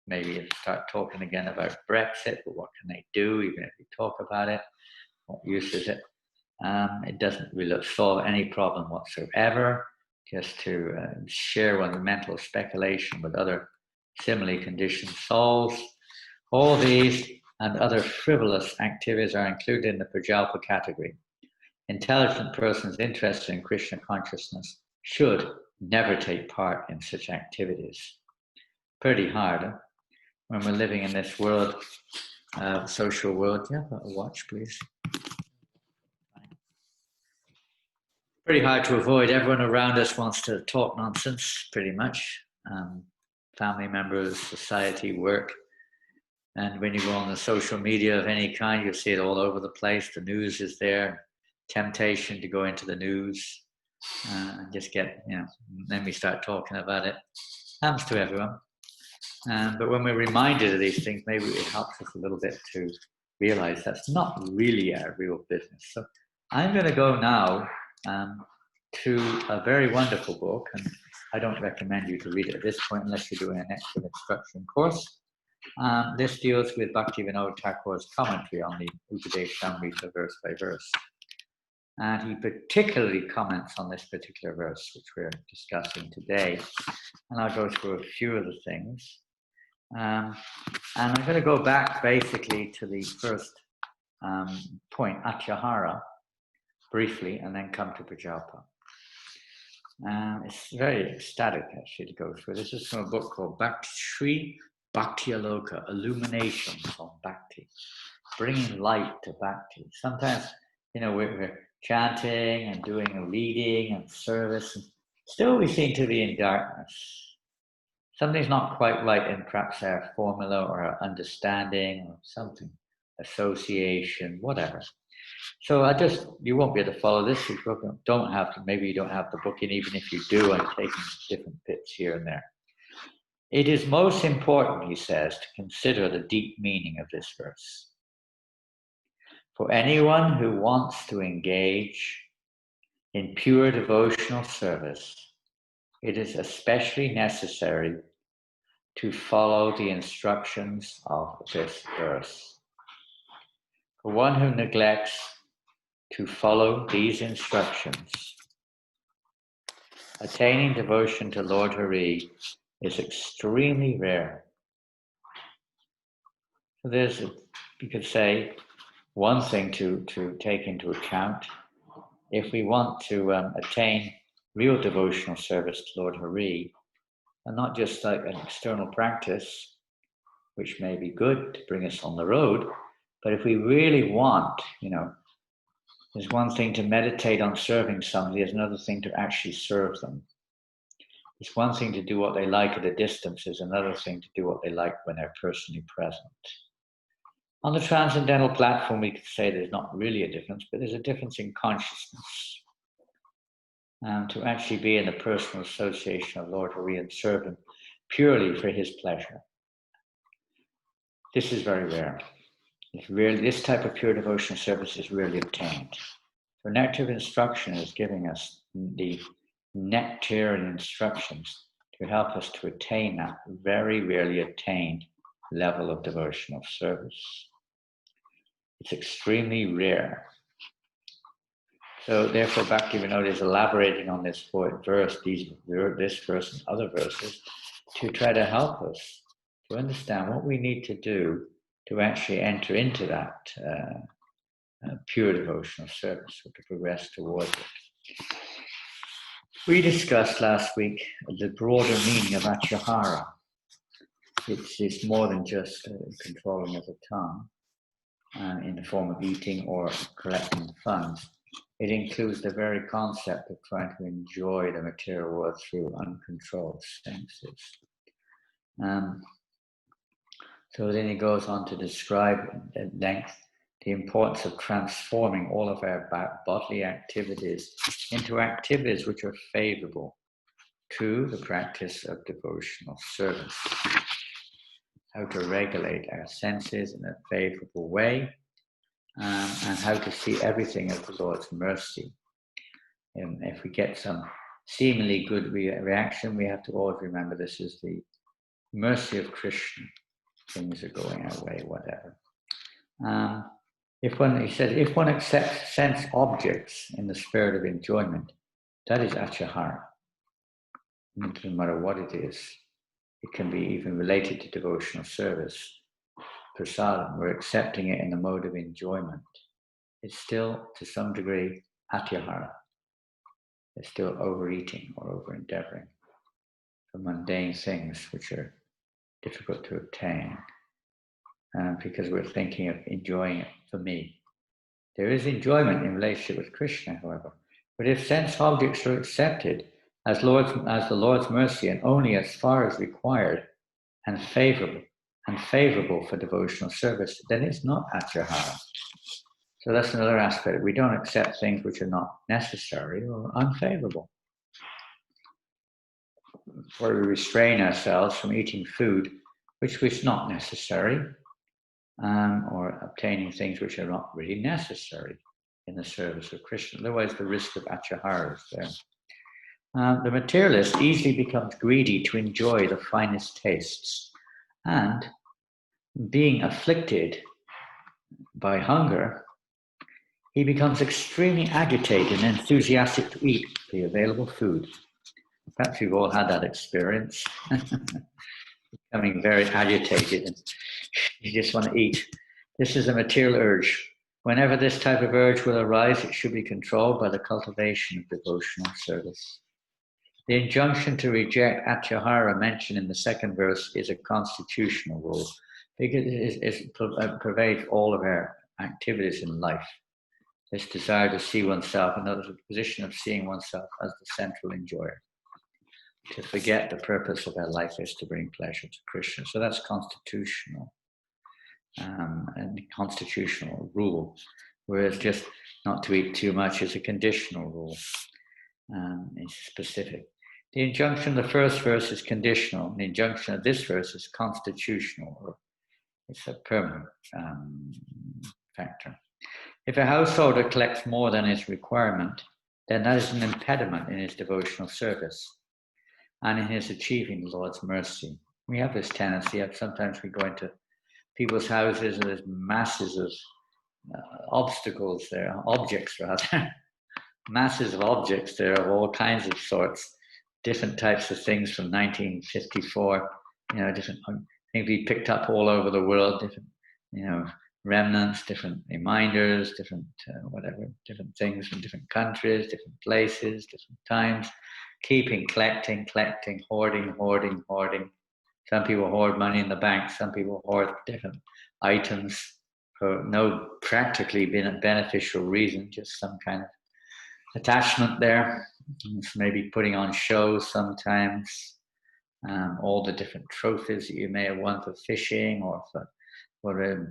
maybe start talking again about Brexit, but what can they do even if you talk about it? What use is it? It doesn't really solve any problem whatsoever, just to share one's mental speculation with other similarly conditioned souls. All these and other frivolous activities are included in the Prajalpa category. Intelligent persons interested in Krishna consciousness should never take part in such activities. Pretty hard, huh? When we're living in this world, social world. Yeah, a watch, please. Pretty hard to avoid. Everyone around us wants to talk nonsense, pretty much. Family members, society, work. And when you go on the social media of any kind, you'll see it all over the place. The news is there. Temptation to go into the news and just get, then we start talking about it. Happens to everyone. But when we're reminded of these things, maybe it helps us a little bit to realize that's not really our real business. So I'm going to go now to a very wonderful book, and I don't recommend you to read it at this point unless you're doing an extra instruction course. This deals with Bhaktivinoda Thakur's commentary on the Upadeshamrita verse by verse. And he particularly comments on this particular verse, which we're discussing today. And I'll go through a few of the things. And I'm going to go back basically to the first point, Atyahara, briefly, and then come to Prajalpa. It's very ecstatic, actually, to go through. This is from a book called Sri Bhaktialoka, Illuminations on Bhakti, bringing light to Bhakti. Sometimes, we're chanting and doing a reading and service, and still we seem to be in darkness. Something's not quite right in perhaps our formula or our understanding or something, association, whatever. So you won't be able to follow this. You don't have to, maybe you don't have the book, and even if you do, I'm taking different bits here and there. It is most important, he says, to consider the deep meaning of this verse. For anyone who wants to engage in pure devotional service, it is especially necessary to follow the instructions of this verse. For one who neglects to follow these instructions, attaining devotion to Lord Hari is extremely rare. So you could say, one thing to take into account. If we want to attain real devotional service to Lord Hari, and not just like an external practice, which may be good to bring us on the road, but if we really want, there's one thing to meditate on serving somebody, there's another thing to actually serve them. It's one thing to do what they like at a distance, there's another thing to do what they like when they're personally present. On the transcendental platform, we could say there's not really a difference, but there's a difference in consciousness. To actually be in the personal association of Lord Hari and serve him purely for his pleasure. This is very rare. This type of pure devotional service is rarely obtained. So Nectar of Instruction is giving us the nectarian instructions to help us to attain that very rarely attained level of devotional service. It's extremely rare. So therefore, Bhaktivinoda is elaborating on this verse, this verse and other verses, to try to help us to understand what we need to do to actually enter into that pure devotional service, or to progress towards it. We discussed last week the broader meaning of Atyahara. It's more than just controlling of the tongue in the form of eating or collecting funds. It includes the very concept of trying to enjoy the material world through uncontrolled senses. So then he goes on to describe at length the importance of transforming all of our bodily activities into activities which are favorable to the practice of devotional service. How to regulate our senses in a favorable way, and how to see everything as the Lord's mercy. And if we get some seemingly good reaction, we have to always remember this is the mercy of Krishna. Things are going our way, whatever. If one accepts sense objects in the spirit of enjoyment, that is Atyahara. No matter what it is. It can be even related to devotional service. Prasadam, we're accepting it in the mode of enjoyment. It's still, to some degree, Atyahara. It's still overeating or over-endeavoring for mundane things which are difficult to obtain because we're thinking of enjoying it for me. There is enjoyment in relationship with Krishna, however. But if sense objects are accepted as the Lord's mercy and only as far as required and favorable for devotional service, then it's not Atyahara. So that's another aspect. We don't accept things which are not necessary or unfavorable. Or we restrain ourselves from eating food which is not necessary, or obtaining things which are not really necessary in the service of Krishna. Otherwise, the risk of Atyahara is there. The materialist easily becomes greedy to enjoy the finest tastes, and being afflicted by hunger, he becomes extremely agitated and enthusiastic to eat the available food. Perhaps you've all had that experience. Becoming very agitated and you just want to eat. This is a material urge. Whenever this type of urge will arise, it should be controlled by the cultivation of devotional service. The injunction to reject atyahara mentioned in the second verse is a constitutional rule because it pervades all of our activities in life. This desire to see oneself, and the position of seeing oneself as the central enjoyer. To forget the purpose of our life is to bring pleasure to Krishna. So that's constitutional. And constitutional rule, whereas just not to eat too much is a conditional rule. It's specific. The injunction of the first verse is conditional. The injunction of this verse is constitutional, or it's a permanent factor. If a householder collects more than his requirement, then that is an impediment in his devotional service and in his achieving the Lord's mercy. We have this tendency that sometimes we go into people's houses and there's masses of obstacles there, objects rather, masses of objects there of all kinds of sorts, different types of things from 1954, different things we picked up all over the world, different, remnants, different reminders, different different things from different countries, different places, different times, collecting, hoarding. Some people hoard money in the bank, some people hoard different items for no practically beneficial reason, just some kind of attachment there. It's maybe putting on shows sometimes, all the different trophies that you may have won for fishing or for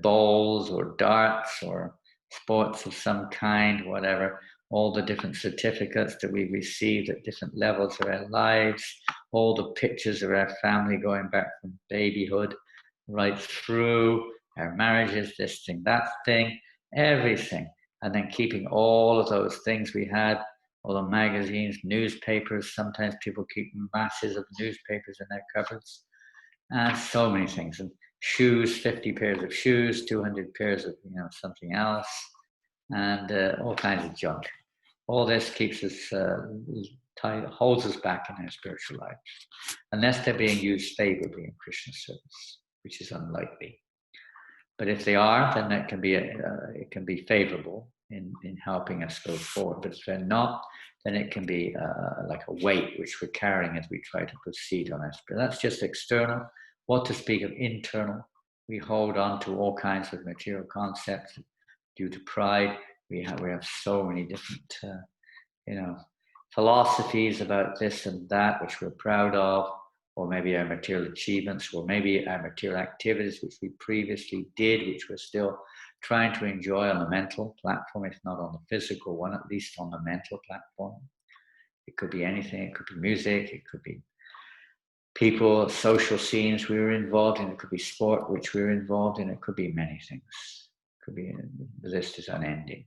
bowls or darts or sports of some kind, whatever, all the different certificates that we received at different levels of our lives, all the pictures of our family going back from babyhood right through our marriages, this thing, that thing, everything. And then keeping all of those things we had, all the magazines, newspapers. Sometimes people keep masses of newspapers in their cupboards. And so many things. And shoes, 50 pairs of shoes, 200 pairs of something else, and all kinds of junk. All this keeps us tight, holds us back in our spiritual life, unless they're being used favorably in Krishna service, which is unlikely. But if they are, then that can be it can be favorable in helping us go forward. But if they're not, then it can be like a weight which we're carrying as we try to proceed on our spirit. That's just external. What to speak of internal? We hold on to all kinds of material concepts due to pride. We have so many different, philosophies about this and that, which we're proud of, or maybe our material achievements, or maybe our material activities, which we previously did, which we're still trying to enjoy on the mental platform, if not on the physical one, at least on the mental platform. It could be anything. It could be music. It could be people, social scenes we were involved in. It could be sport, which we were involved in. It could be many things. It could be, the list is unending.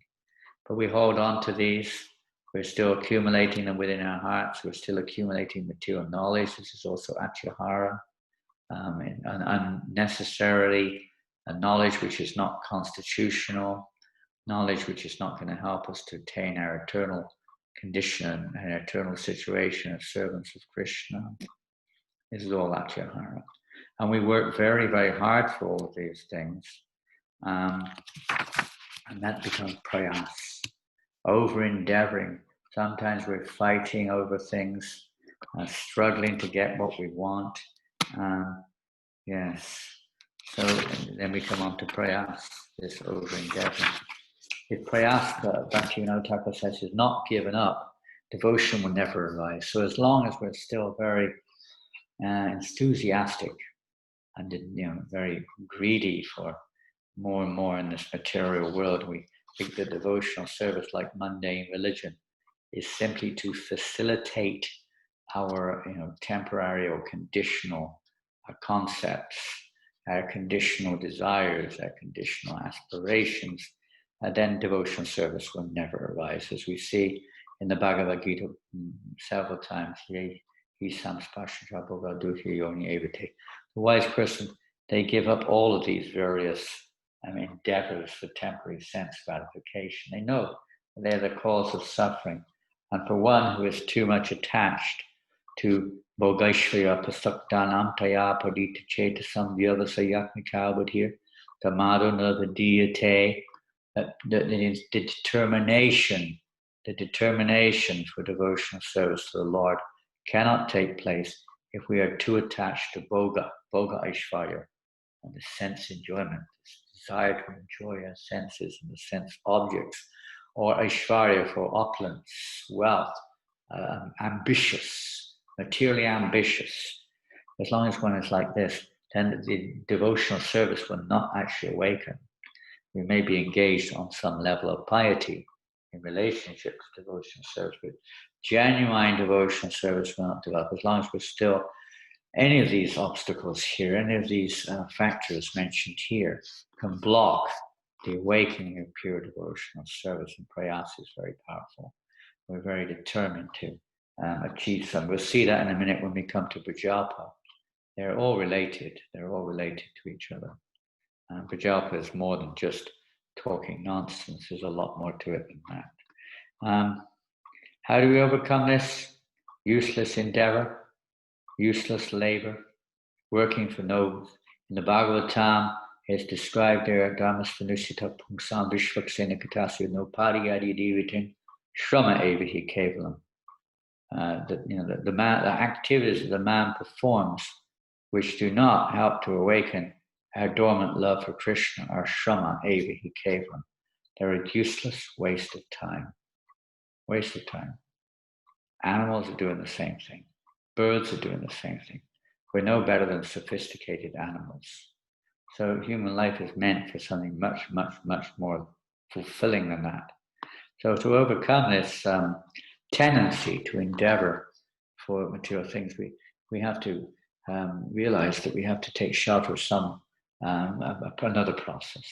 But we hold on to these. We're still accumulating them within our hearts. We're still accumulating material knowledge. This is also atyahara, and unnecessarily a knowledge which is not constitutional, knowledge which is not going to help us to attain our eternal condition and our eternal situation as servants of Krishna. This is all atyahara. And we work very, very hard for all of these things. And that becomes prayas. Over endeavoring. Sometimes we're fighting over things, struggling to get what we want. Yes. So then we come on to prayas, this over endeavoring. If prayas, Bhaktivinoda Thakur says, is not given up, devotion will never arise. So as long as we're still very enthusiastic and very greedy for more and more in this material world, we think the devotional service, like mundane religion, is simply to facilitate our temporary or conditional concepts, our conditional desires, our conditional aspirations. Then devotional service will never arise, as we see in the Bhagavad Gita several times. The wise person, they give up all of these various endeavors for temporary sense gratification. They know they're the cause of suffering. And for one who is too much attached to Bhogaishvara Pasakdanam Taya Padita Chetasam Vyavasayakmicha here, Tamaduna the deity, the determination for devotional service to the Lord cannot take place if we are too attached to Bhoga Aishvarya, and the sense enjoyment, this desire to enjoy our senses and the sense objects, or Aishvarya for opulence, wealth, ambitious, materially ambitious. As long as one is like this, then the devotional service will not actually awaken. We may be engaged on some level of piety in relationship to devotional service, but genuine devotional service will not develop as long as we're still any of these obstacles here, any of these factors mentioned here can block the awakening of pure devotional service, and prayas is very powerful. We're very determined to achieve some. We'll see that in a minute when we come to Prajalpa. They're all related. They're all related to each other. Prajalpa is more than just talking nonsense. There's a lot more to it than that. How do we overcome this useless endeavor? Useless labor, working for no. In the Bhagavatam, it's described there, Dharmasvanusita Pungsam Vishvaksena Katasya no Pariyadi Divitin Shrama Evihi Kevalam. The activities that the man performs which do not help to awaken our dormant love for Krishna are Shrama Evihi Kevalam. They're a useless waste of time. Waste of time. Animals are doing the same thing. Birds are doing the same thing. We're no better than sophisticated animals. So human life is meant for something much, much, much more fulfilling than that. So to overcome this tendency to endeavor for material things, we have to realize that we have to take shelter of some another process,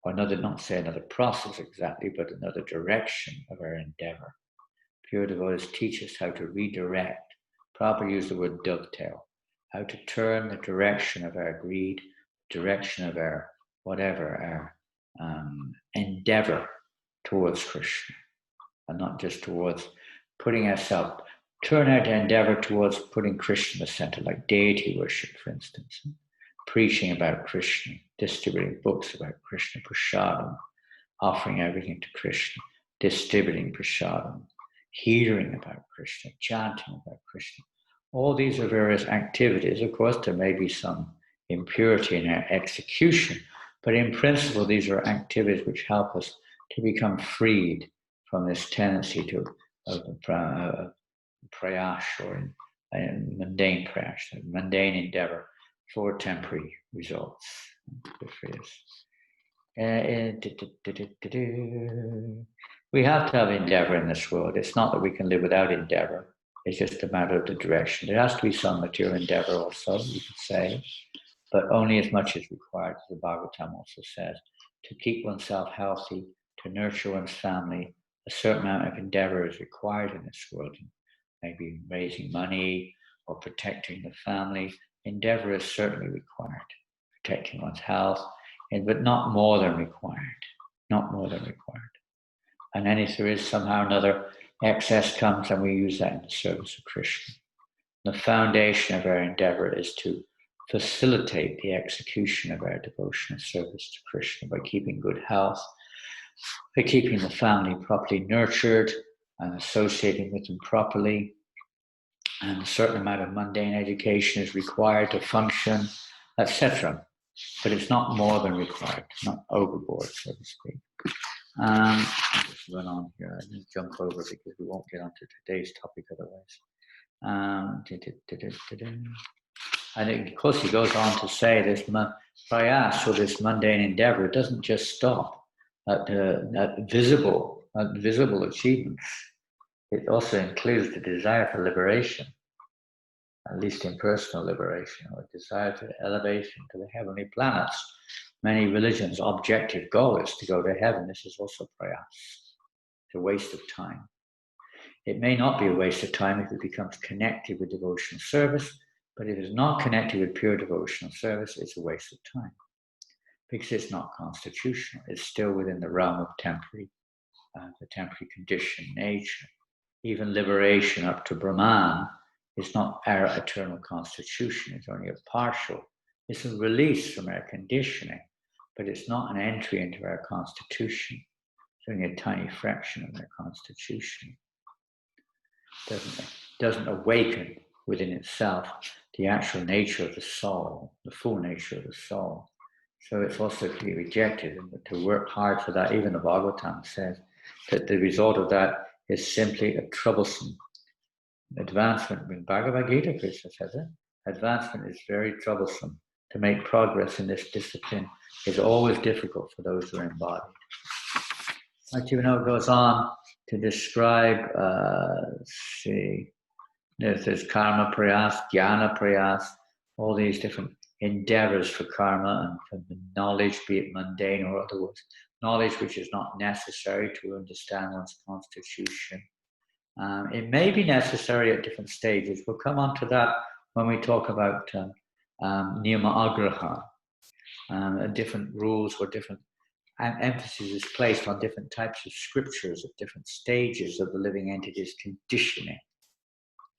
or not say another process exactly, but another direction of our endeavor. Pure devotees teach us how to redirect. Prabhupada used the word dovetail, how to turn the direction of our greed, direction of our whatever, our endeavor towards Krishna, and not just towards putting ourselves, turn our endeavor towards putting Krishna in the center, like deity worship, for instance, preaching about Krishna, distributing books about Krishna, prasadam, offering everything to Krishna, distributing prasadam, hearing about Krishna, chanting about Krishna. All these are various activities. Of course, there may be some impurity in our execution, but in principle, these are activities which help us to become freed from this tendency to prayash, or mundane prayash, mundane endeavor for temporary results. We have to have endeavor in this world. It's not that we can live without endeavor. It's just a matter of the direction. There has to be some material endeavor also, you could say, but only as much as required, as the Bhagavatam also says. To keep oneself healthy, to nurture one's family, a certain amount of endeavor is required in this world. Maybe raising money or protecting the family. Endeavor is certainly required. Protecting one's health, but not more than required. Not more than required. And then if there is somehow another excess comes, and we use that in the service of Krishna. The foundation of our endeavor is to facilitate the execution of our devotional service to Krishna by keeping good health, by keeping the family properly nurtured and associating with them properly. And a certain amount of mundane education is required to function, etc. But it's not more than required, not overboard, so to speak. I'll just run on here. I'll just jump over because we won't get onto today's topic otherwise. And of course, he goes on to say this prayas, or this mundane endeavor, doesn't just stop at visible achievements. It also includes the desire for liberation, at least in personal liberation, or desire for elevation to the heavenly planets. Many religions' objective goal is to go to heaven. This is also prayas. It's a waste of time. It may not be a waste of time if it becomes connected with devotional service, but if it's not connected with pure devotional service, it's a waste of time. because it's not constitutional. It's still within the realm of the temporary conditioned nature. Even liberation up to Brahman is not our eternal constitution. It's only a partial. It's a release from our conditioning, but it's not an entry into our constitution. It's only a tiny fraction of our constitution. Doesn't awaken within itself the actual nature of the soul, the full nature of the soul. So it's also to be rejected, and to work hard for that. Even the Bhagavatam says that the result of that is simply a troublesome advancement. In Bhagavad Gita, Krishna says it. Advancement is very troublesome. To make progress in this discipline is always difficult for those who are embodied. Bhaktivinoda goes on to describe, there's karma prayas, jnana prayas, all these different endeavors for karma and for the knowledge, be it mundane or otherwise. Knowledge which is not necessary to understand one's constitution. It may be necessary at different stages. We'll come on to that when we talk about niyama agraha. Different rules or different emphasis is placed on different types of scriptures at different stages of the living entity's conditioning.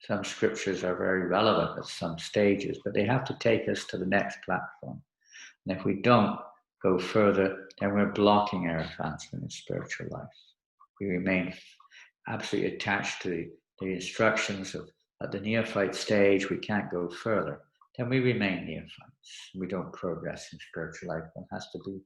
Some scriptures are very relevant at some stages, but they have to take us to the next platform. And if we don't go further, then we're blocking our advancement in spiritual life. We remain absolutely attached to the instructions of at the neophyte stage. We can't go further. Then we remain neophytes. We don't progress in spiritual life. One has to be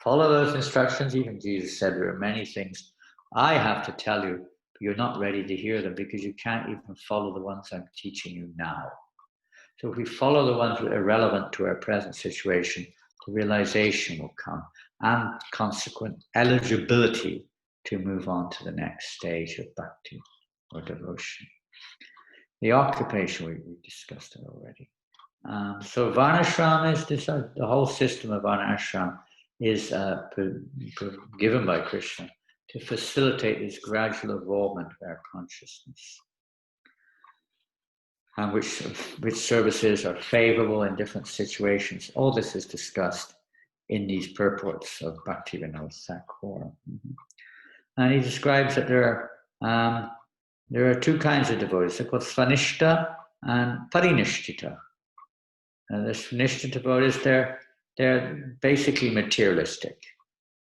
follow those instructions. Even Jesus said there are many things I have to tell you, but you're not ready to hear them because you can't even follow the ones I'm teaching you now. So if we follow the ones that are relevant to our present situation, the realization will come and consequent eligibility to move on to the next stage of bhakti or devotion. The occupation, we discussed it already. So Varnashram is this, the whole system of Varnashram is given by Krishna to facilitate this gradual evolvement of our consciousness. And which services are favorable in different situations. All this is discussed in these purports of Bhaktivinoda Thakur. And he describes that there are two kinds of devotees. They're called Svanishta and Parinishtita. And the Svanishta devotees, they're basically materialistic.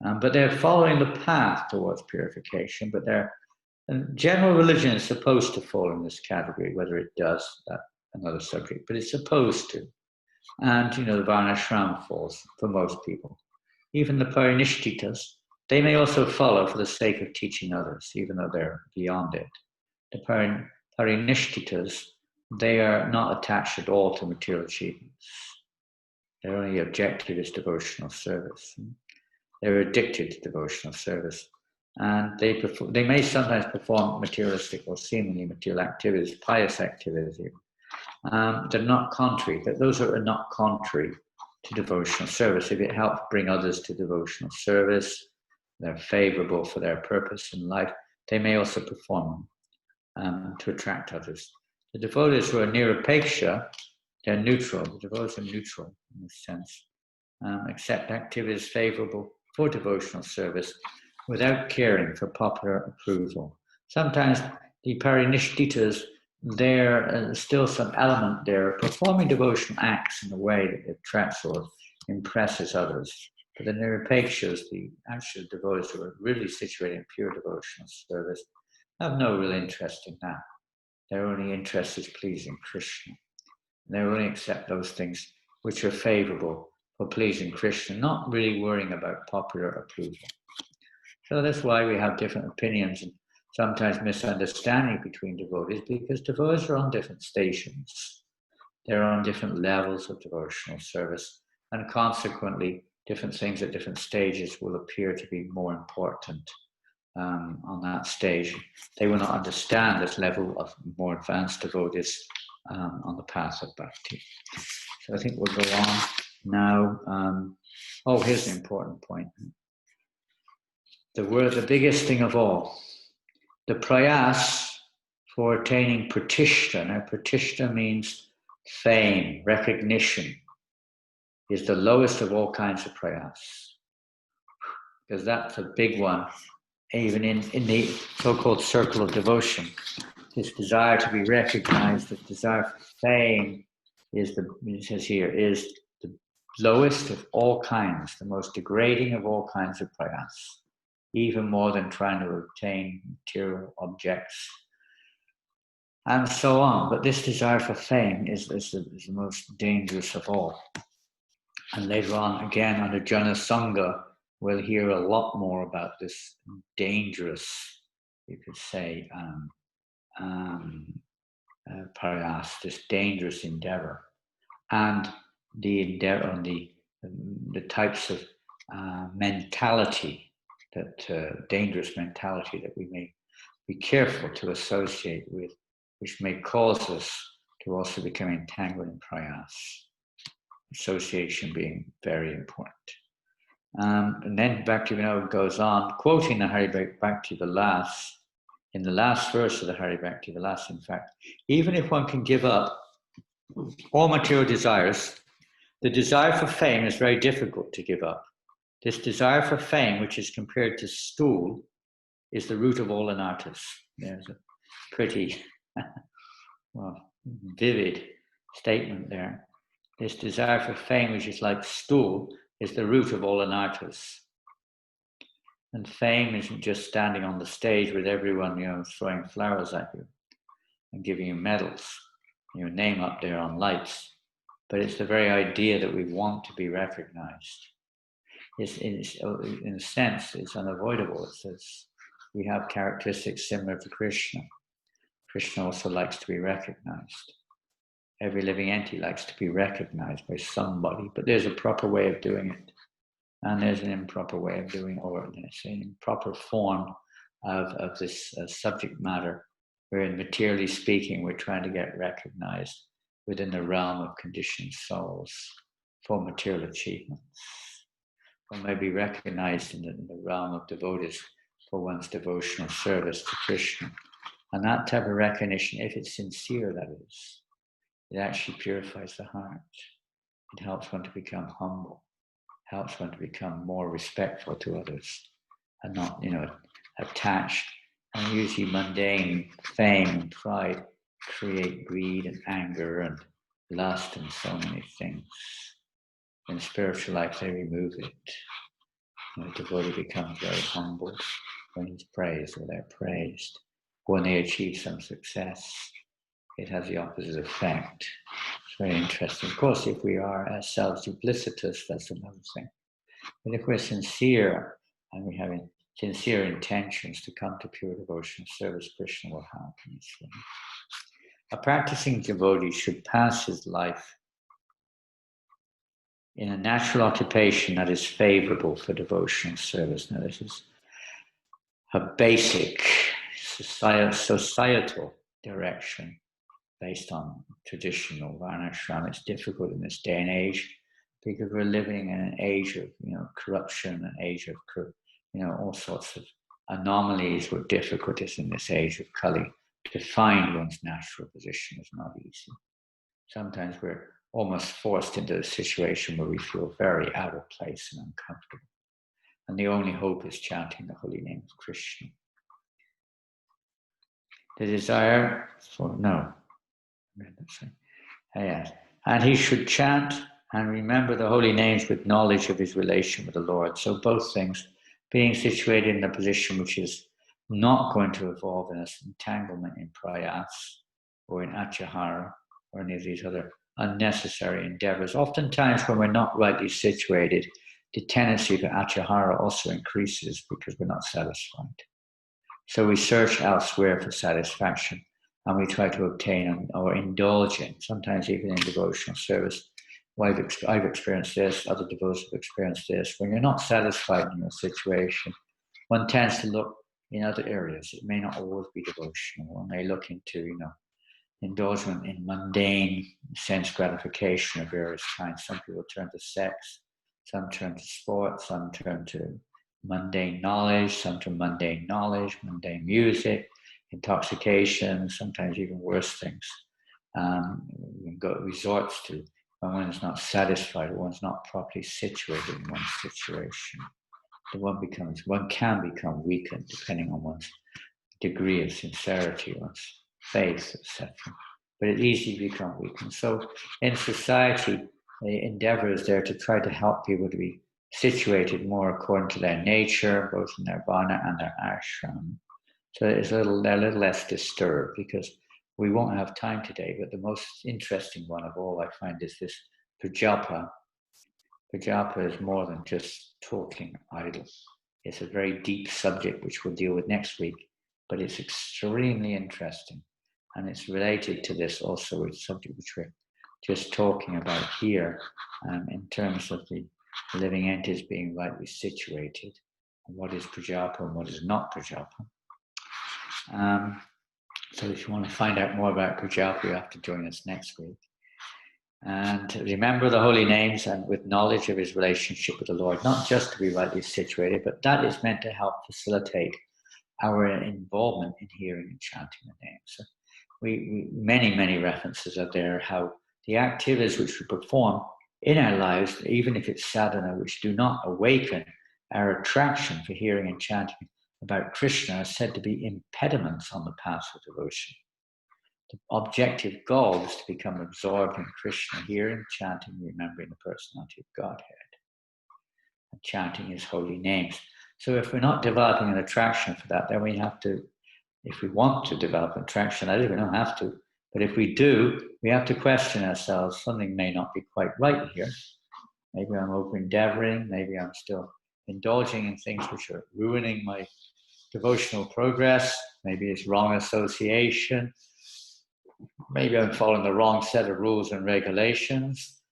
But they're following the path towards purification, but general religion is supposed to fall in this category. Whether it does, that's another subject, but it's supposed to. And, the Varnashram falls for most people. Even the Parinishtitas, they may also follow for the sake of teaching others, even though they're beyond it. The Parinishtitas, they are not attached at all to material achievements. Their only objective is devotional service. They're addicted to devotional service. And they may sometimes perform materialistic or seemingly material activities, pious activities. They're not contrary. Those are not contrary to devotional service. If it helps bring others to devotional service, they're favorable for their purpose in life. They may also perform to attract others. The devotees who are nirapeksha, they're neutral. The devotees are neutral in this sense. Accept activities favorable for devotional service without caring for popular approval. Sometimes the Parinishtitas, there's still some element there, performing devotional acts in a way that attracts or impresses others. But the Nirapekshas, the actual devotees who are really situated in pure devotional service, have no real interest in that. Their only interest is pleasing Krishna. And they only accept those things which are favorable for pleasing Krishna, not really worrying about popular approval. So that's why we have different opinions and sometimes misunderstanding between devotees, because devotees are on different stations. They're on different levels of devotional service, and consequently, different things at different stages will appear to be more important on that stage. They will not understand this level of more advanced devotees on the path of bhakti. So I think we'll go on now. Here's an important point. The biggest thing of all, the prayas for attaining pratishta. Now, pratishta means fame, recognition. is the lowest of all kinds of prayas. Because that's a big one, even in the so-called circle of devotion. This desire to be recognized, this desire for fame is it says here, is the lowest of all kinds, the most degrading of all kinds of prayas, even more than trying to obtain material objects, and so on. But this desire for fame is the most dangerous of all. And later on, again, under Janananda, we'll hear a lot more about this dangerous, you could say, prayas, this dangerous endeavor, and the endeavor, the types of mentality, that dangerous mentality that we may be careful to associate with, which may cause us to also become entangled in prayas. Association being very important. And then Bhaktivinoda goes on, quoting the Hari Bhakti, in the last verse of the Hari Bhakti, the last, in fact, even if one can give up all material desires, the desire for fame is very difficult to give up. This desire for fame, which is compared to stool, is the root of all anarthas. There's a pretty vivid statement there. This desire for fame, which is like stool, is the root of all anarthas. And fame isn't just standing on the stage with everyone, throwing flowers at you and giving you medals, your name up there on lights. But it's the very idea that we want to be recognized. In a sense, it's unavoidable. It says we have characteristics similar to Krishna. Krishna also likes to be recognized. Every living entity likes to be recognized by somebody, but there's a proper way of doing it. And there's an improper way of doing it, or let's say an improper form of this subject matter, wherein materially speaking, we're trying to get recognized within the realm of conditioned souls for material achievements. One may be recognized in the realm of devotees for one's devotional service to Krishna. And that type of recognition, if it's sincere, that is, it actually purifies the heart. It helps one to become humble, helps one to become more respectful to others, and not, attached. And usually mundane fame and pride create greed and anger and lust and so many things. In spiritual life, they remove it. The devotee becomes very humble when he's praised or they're praised. When they achieve some success, it has the opposite effect. It's very interesting. Of course, if we are ourselves duplicitous, that's another thing. But if we're sincere and we have sincere intentions to come to pure devotional service, Krishna will happen. A practicing devotee should pass his life in a natural occupation that is favorable for devotional service. Now, this is a basic societal direction based on traditional varnashram. It's difficult in this day and age because we're living in an age of corruption, an age of all sorts of anomalies or difficulties in this age of Kali. To find one's natural position is not easy. Sometimes we're almost forced into a situation where we feel very out of place and uncomfortable. And the only hope is chanting the holy name of Krishna. The desire for, and he should chant and remember the holy names with knowledge of his relation with the Lord. So both things, being situated in a position which is not going to evolve in an entanglement in prayas or in achahara or any of these other unnecessary endeavors. Oftentimes when we're not rightly situated, the tendency for achahara also increases because we're not satisfied. So we search elsewhere for satisfaction and we try to obtain or indulge in, sometimes even in devotional service. Well, I've experienced this, other devotees have experienced this. When you're not satisfied in your situation, one tends to look in other areas. It may not always be devotional. One may look into, indulgement in mundane sense gratification of various kinds. Some people turn to sex, some turn to sport, some turn to mundane knowledge, some to mundane music, intoxication, sometimes even worse things. Resorts to when one is not satisfied or one's not properly situated in one's situation, then one can become weakened depending on one's degree of sincerity, one's faith, etc. But it easily becomes weakened. So in society, the endeavor is there to try to help people to be situated more according to their nature, both in their varna and their ashram. So they're a little less disturbed, because we won't have time today, but the most interesting one of all I find is this Prajalpa. Prajalpa is more than just talking idle. It's a very deep subject which we'll deal with next week, but it's extremely interesting. And it's related to this also, with the subject which we're just talking about here, in terms of the living entities being rightly situated, and what is Prajalpa and what is not Prajalpa. So if you want to find out more about Prajalpa, you have to join us next week. And remember the holy names, and with knowledge of his relationship with the Lord, not just to be rightly situated, but that is meant to help facilitate our involvement in hearing and chanting the names. So we many references are there, how the activities which we perform in our lives, even if it's sadhana, which do not awaken our attraction for hearing and chanting about Krishna, are said to be impediments on the path of devotion. The objective goal is to become absorbed in Krishna, hearing, chanting, remembering the personality of Godhead, and chanting his holy names. So if we're not developing an attraction for that, then we have to, if we want to develop an attraction, I think we don't have to, but if we do, we have to question ourselves. Something may not be quite right here. Maybe I'm over-endeavoring, maybe I'm still indulging in things which are ruining my devotional progress, maybe it's wrong association, maybe I'm following the wrong set of rules and regulations.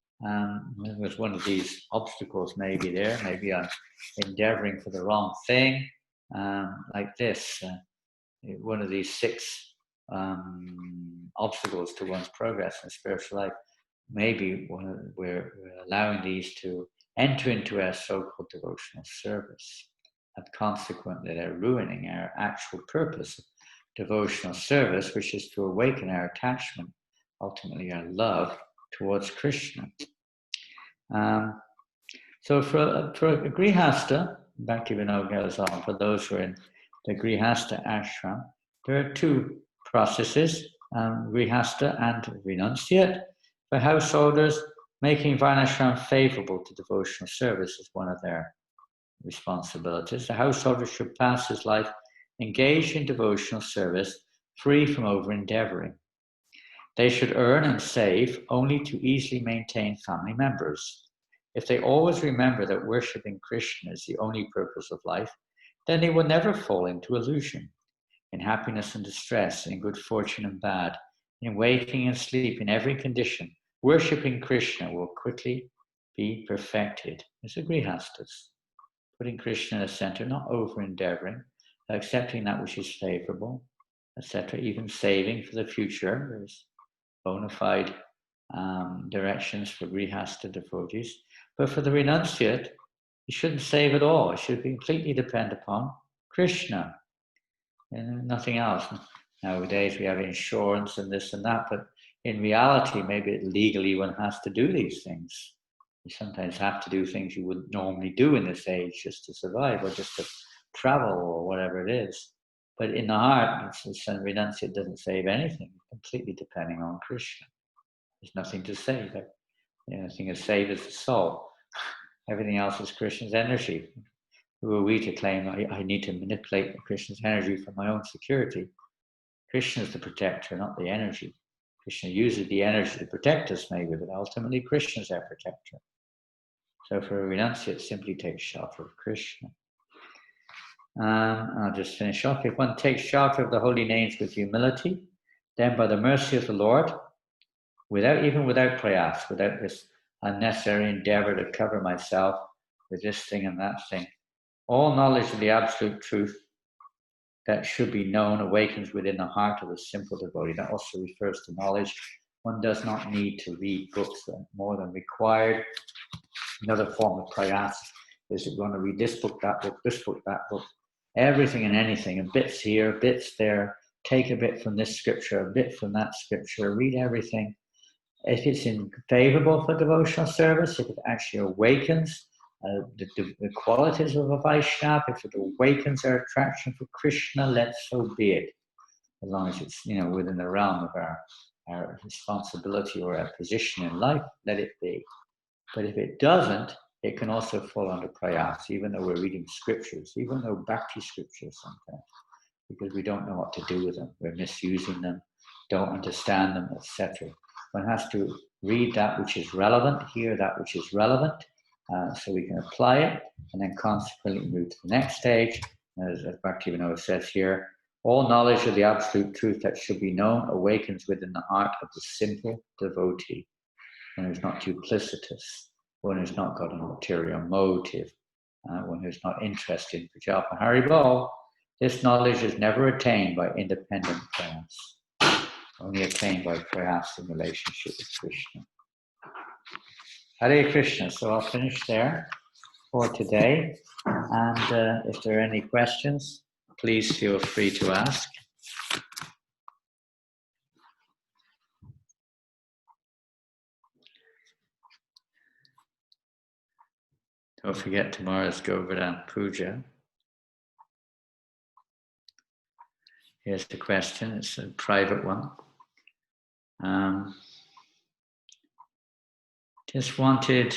There's one of these obstacles maybe there. Maybe I'm endeavoring for the wrong thing, like this. One of these 6 obstacles to one's progress in spiritual life. Maybe we're allowing these to enter into our so-called devotional service, and consequently they're ruining our actual purpose of devotional service, which is to awaken our attachment, ultimately our love towards Krishna. So for a grihastha, Bhakti Vinod goes on, for those who are in the grihastha ashram, there are 2 processes, grihastha and renunciate. For householders, making varnashram favorable to devotional service is one of their responsibilities. The householder should pass his life engaged in devotional service, free from over-endeavoring. They should earn and save only to easily maintain family members. If they always remember that worshipping Krishna is the only purpose of life, then they will never fall into illusion. In happiness and distress, in good fortune and bad, in waking and sleep, in every condition, worshipping Krishna will quickly be perfected. It's a grihastas, putting Krishna in the center, not over-endeavoring, accepting that which is favorable, etc., even saving for the future. There's bona fide directions for grihastha devotees. But for the renunciate, you shouldn't save at all. It should completely depend upon Krishna and nothing else. Nowadays we have insurance and this and that, but in reality, maybe legally one has to do these things. You sometimes have to do things you wouldn't normally do in this age just to survive, or just to travel, or whatever it is. But in the heart, renunciate doesn't save anything, completely depending on Krishna. There's nothing to save. The only thing to save is the soul. Everything else is Krishna's energy. Who are we to claim I need to manipulate Krishna's energy for my own security? Krishna is the protector, not the energy. Krishna uses the energy to protect us, maybe, but ultimately Krishna is our protector. So for a renunciate, simply take shelter of Krishna. I'll just finish off. If one takes shelter of the holy names with humility, then by the mercy of the Lord, without prayas, without this unnecessary endeavor to cover myself with this thing and that thing, all knowledge of the absolute truth that should be known awakens within the heart of a simple devotee. That also refers to knowledge. One does not need to read books more than required. Another form of prayas is you're going to read this book, that book, that book, everything and anything, and bits here, bits there. Take a bit from this scripture, a bit from that scripture, read everything. if it's favorable for devotional service, if it actually awakens the qualities of a Vaishnava, if it awakens our attraction for Krishna, let so be it. As long as it's, within the realm of our responsibility or our position in life, let it be. But if it doesn't, it can also fall under prayas, even though we're reading scriptures, even though bhakti scriptures sometimes, because we don't know what to do with them. We're misusing them, don't understand them, etc. One has to read that which is relevant, hear that which is relevant, so we can apply it, and then consequently move to the next stage. As Bhaktivinoda says here, all knowledge of the absolute truth that should be known awakens within the heart of the simple devotee. One who's not duplicitous, one who's not got an ulterior motive, one who's not interested in Prajalpa Haribol. This knowledge is never attained by independent prayas, only attained by prayas in relationship with Krishna. Hare Krishna. So I'll finish there for today. And if there are any questions, please feel free to ask. Don't forget tomorrow's Govardhan Puja. Here's the question. It's a private one. Just wanted.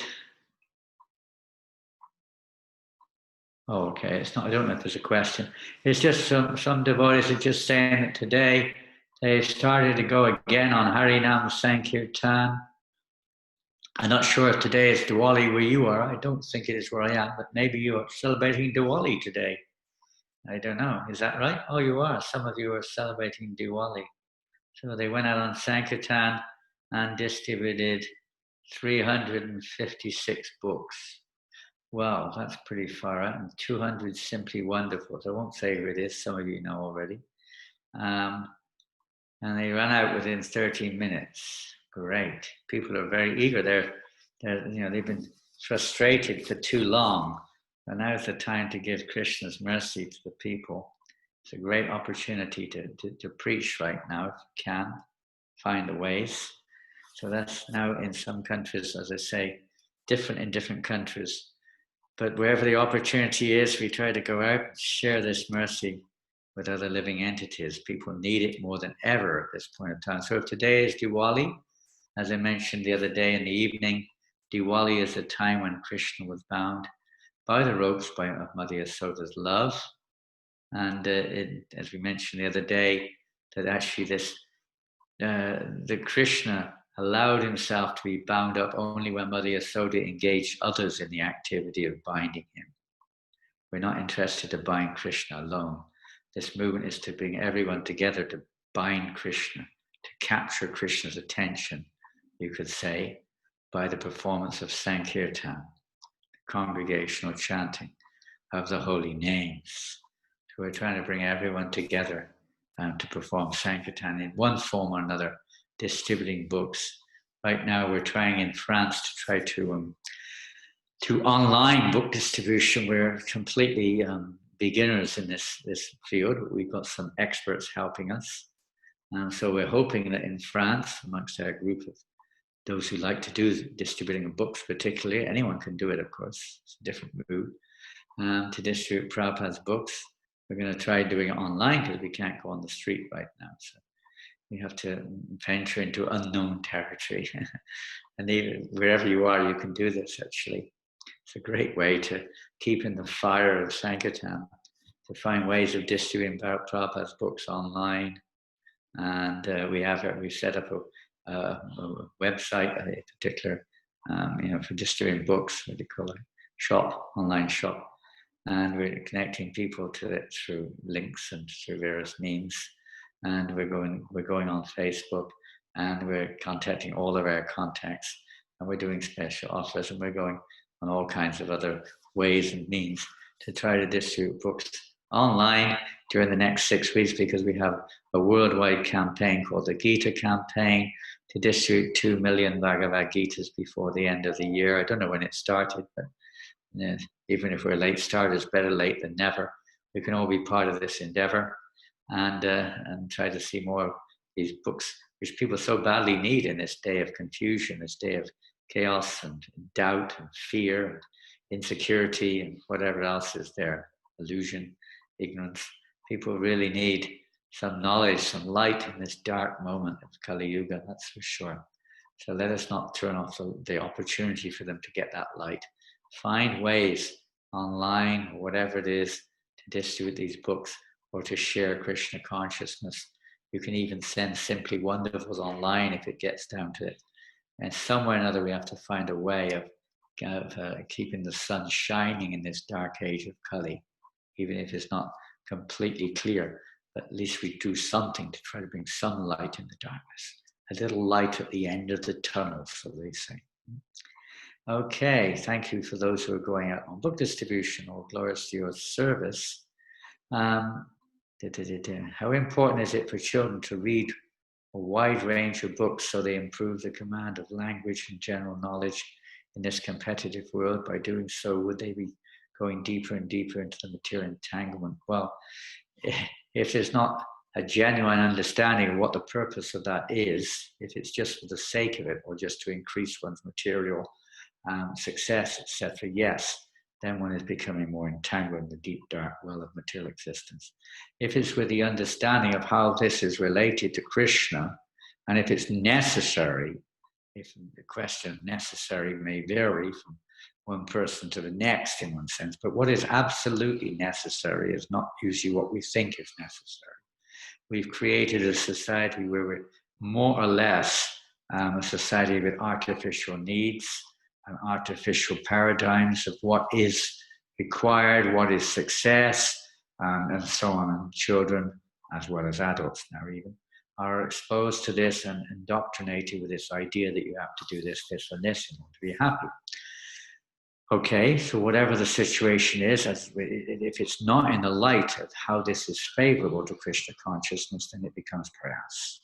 Oh, okay. It's not. I don't know if there's a question. It's just some devotees are just saying that today they started to go again on Harinam Sankirtan. I'm not sure if today is Diwali where you are. I don't think it is where I am, but maybe you are celebrating Diwali today. I don't know. Is that right? Oh, you are. Some of you are celebrating Diwali. So they went out on Sankirtan and distributed 356 books. Wow, that's pretty far out. And 200 simply wonderful. So I won't say who it is. Some of you know already. And they ran out within 13 minutes. Great. People are very eager. They've been frustrated for too long. And now's the time to give Krishna's mercy to the people. It's a great opportunity to preach right now, if you can find the ways. So that's now in some countries, as I say, different in different countries. But wherever the opportunity is, we try to go out and share this mercy with other living entities. People need it more than ever at this point in time. So if today is Diwali, as I mentioned the other day in the evening, Diwali is a time when Krishna was bound by the ropes of Mother Yasoda's love. And as we mentioned the other day, that actually the Krishna allowed himself to be bound up only when Mother Yasoda engaged others in the activity of binding him. We're not interested to bind Krishna alone. This movement is to bring everyone together to bind Krishna, to capture Krishna's attention, you could say, by the performance of Sankirtan, congregational chanting of the holy names. So we're trying to bring everyone together to perform Sankirtan in one form or another, distributing books. Right now we're trying in France to try to online book distribution. We're completely beginners in this field. We've got some experts helping us. So we're hoping that in France, amongst our group of those who like to do distributing of books particularly, anyone can do it, of course, it's a different mood, to distribute Prabhupada's books. We're going to try doing it online because we can't go on the street right now. So we have to venture into unknown territory. And even wherever you are, you can do this actually. It's a great way to keep in the fire of Sankirtan, to find ways of distributing Prabhupada's books online. And we've set up a website, a particular, for distributing books, what do you call it? Shop, online shop. And we're connecting people to it through links and through various means. And we're going on Facebook, and we're contacting all of our contacts, and we're doing special offers, and we're going on all kinds of other ways and means to try to distribute books online during the next 6 weeks, because we have a worldwide campaign called the Gita Campaign to distribute 2 million Bhagavad Gitas before the end of the year. I don't know when it started, but even if we're late starters, better late than never. We can all be part of this endeavor and try to see more of these books which people so badly need in this day of confusion, this day of chaos and doubt and fear and insecurity and whatever else is there, illusion, ignorance. People really need some knowledge, some light in this dark moment of Kali Yuga, that's for sure. So let us not turn off the opportunity for them to get that light. Find ways online or whatever it is to distribute these books or to share Krishna consciousness. You can even send Simply Wonderfuls online if it gets down to it. And somewhere or another we have to find a way of keeping the sun shining in this dark age of Kali, even if it's not completely clear. But at least we do something to try to bring some light in the darkness. A little light at the end of the tunnel, so they say. Okay, thank you for those who are going out on book distribution. All glories to your service. How important is it for children to read a wide range of books so they improve the command of language and general knowledge in this competitive world? By doing so, would they be going deeper and deeper into the material entanglement? Well, if there's not a genuine understanding of what the purpose of that is, if it's just for the sake of it or just to increase one's material success, etc., yes, then one is becoming more entangled in the deep, dark well of material existence. If it's with the understanding of how this is related to Krishna, and if it's necessary, if the question of necessary may vary from one person to the next in one sense, but what is absolutely necessary is not usually what we think is necessary. We've created a society where we're more or less a society with artificial needs and artificial paradigms of what is required, what is success, and so on. And children, as well as adults now even, are exposed to this and indoctrinated with this idea that you have to do this, this, and this in order to be happy. Okay, so whatever the situation is, if it's not in the light of how this is favorable to Krishna consciousness, then it becomes prayas.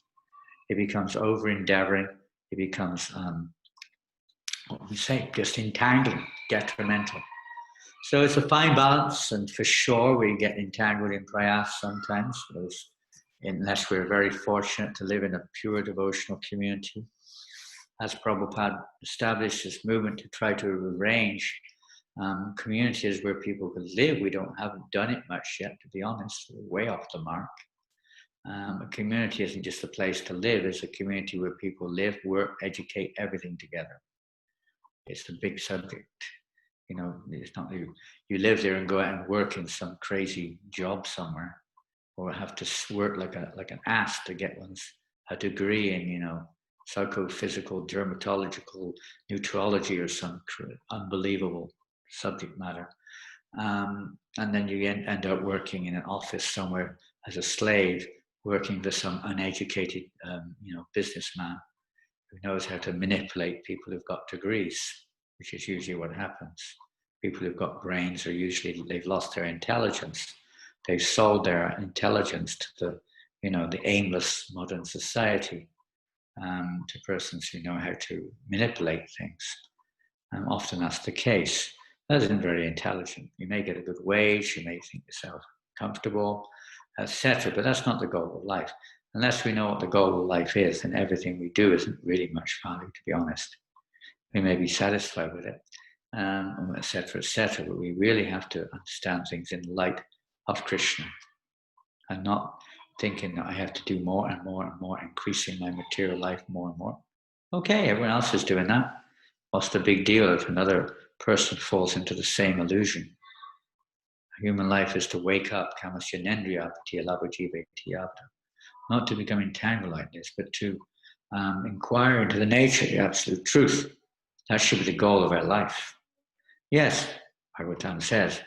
It becomes over-endeavoring. It becomes, what we say, just entangling, detrimental. So it's a fine balance, and for sure we get entangled in prayas sometimes, unless we're very fortunate to live in a pure devotional community. As Prabhupada established this movement to try to arrange communities where people could live. We haven't done it much yet, to be honest. We're way off the mark. A community isn't just a place to live. It's a community where people live, work, educate, everything together. It's the big subject. You know, it's not you live there and go out and work in some crazy job somewhere, or have to work like an ass to get a degree in, you know, psychophysical, dermatological nutrology or some unbelievable subject matter. And then you end up working in an office somewhere as a slave, working for some uneducated, businessman who knows how to manipulate people who've got degrees, which is usually what happens. People who've got brains are usually, they've lost their intelligence. They've sold their intelligence to the aimless modern society. To persons who know how to manipulate things. Often that's the case. That isn't very intelligent. You may get a good wage, you may think yourself comfortable, etc., but that's not the goal of life. Unless we know what the goal of life is, then everything we do isn't really much value, to be honest. We may be satisfied with it, etc., etc., but we really have to understand things in the light of Krishna and not thinking that I have to do more and more and more, increasing my material life more and more. Okay, everyone else is doing that. What's the big deal if another person falls into the same illusion? Human life is to wake up, not to become entangled like this, but to inquire into the nature, the absolute truth. That should be the goal of our life. Yes, Bhagavatam says,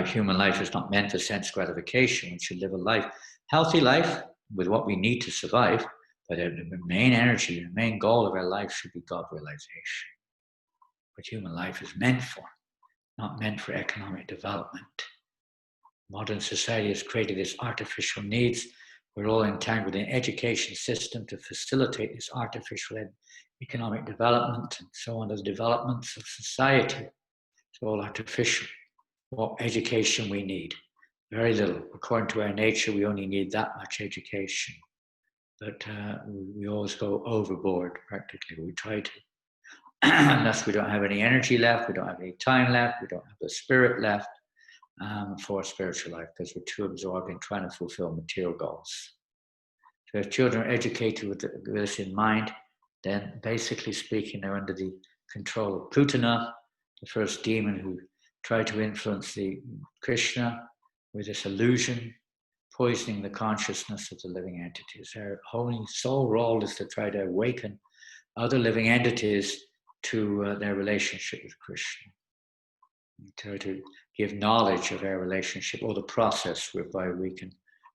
human life is not meant for sense gratification. We should live a healthy life with what we need to survive, but the main energy, the main goal of our life should be God realization. What human life is meant for, not meant for economic development. Modern society has created these artificial needs. We're all entangled in an education system to facilitate this artificial economic development and so on, the developments of society. It's all artificial. What education we need? Very little. According to our nature, we only need that much education. But we always go overboard, practically. We try to. Unless we don't have any energy left, we don't have any time left, we don't have the spirit left for spiritual life, because we're too absorbed in trying to fulfill material goals. So if children are educated with this in mind, then basically speaking, they're under the control of Putana, the first demon who tried to influence the Krishna with this illusion, poisoning the consciousness of the living entities. Their only sole role is to try to awaken other living entities to their relationship with Krishna. Try to give knowledge of our relationship, or the process whereby we can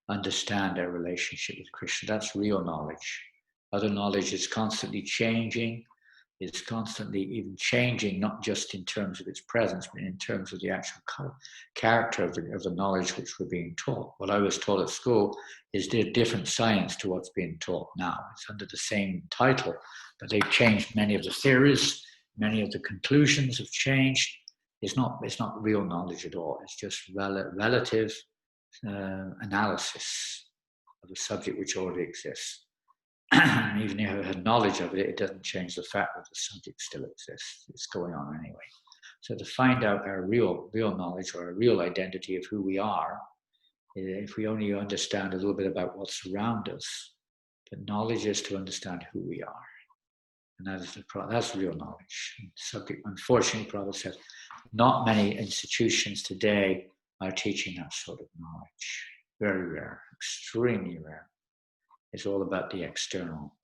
understand our relationship with Krishna. That's real knowledge. Other knowledge is constantly changing. It's constantly even changing, not just in terms of its presence, but in terms of the actual character of the knowledge which we're being taught. What I was taught at school is a different science to what's being taught now. It's under the same title, but they've changed many of the theories, many of the conclusions have changed. It's not real knowledge at all. It's just relative analysis of a subject which already exists. Even if you had knowledge of it, it doesn't change the fact that the subject still exists. It's going on anyway. So to find out our real knowledge, or our real identity of who we are, if we only understand a little bit about what's around us, but knowledge is to understand who we are. And that's real knowledge. Subject, unfortunately, Prabhupada said, not many institutions today are teaching that sort of knowledge. Very rare, extremely rare. It's all about the external.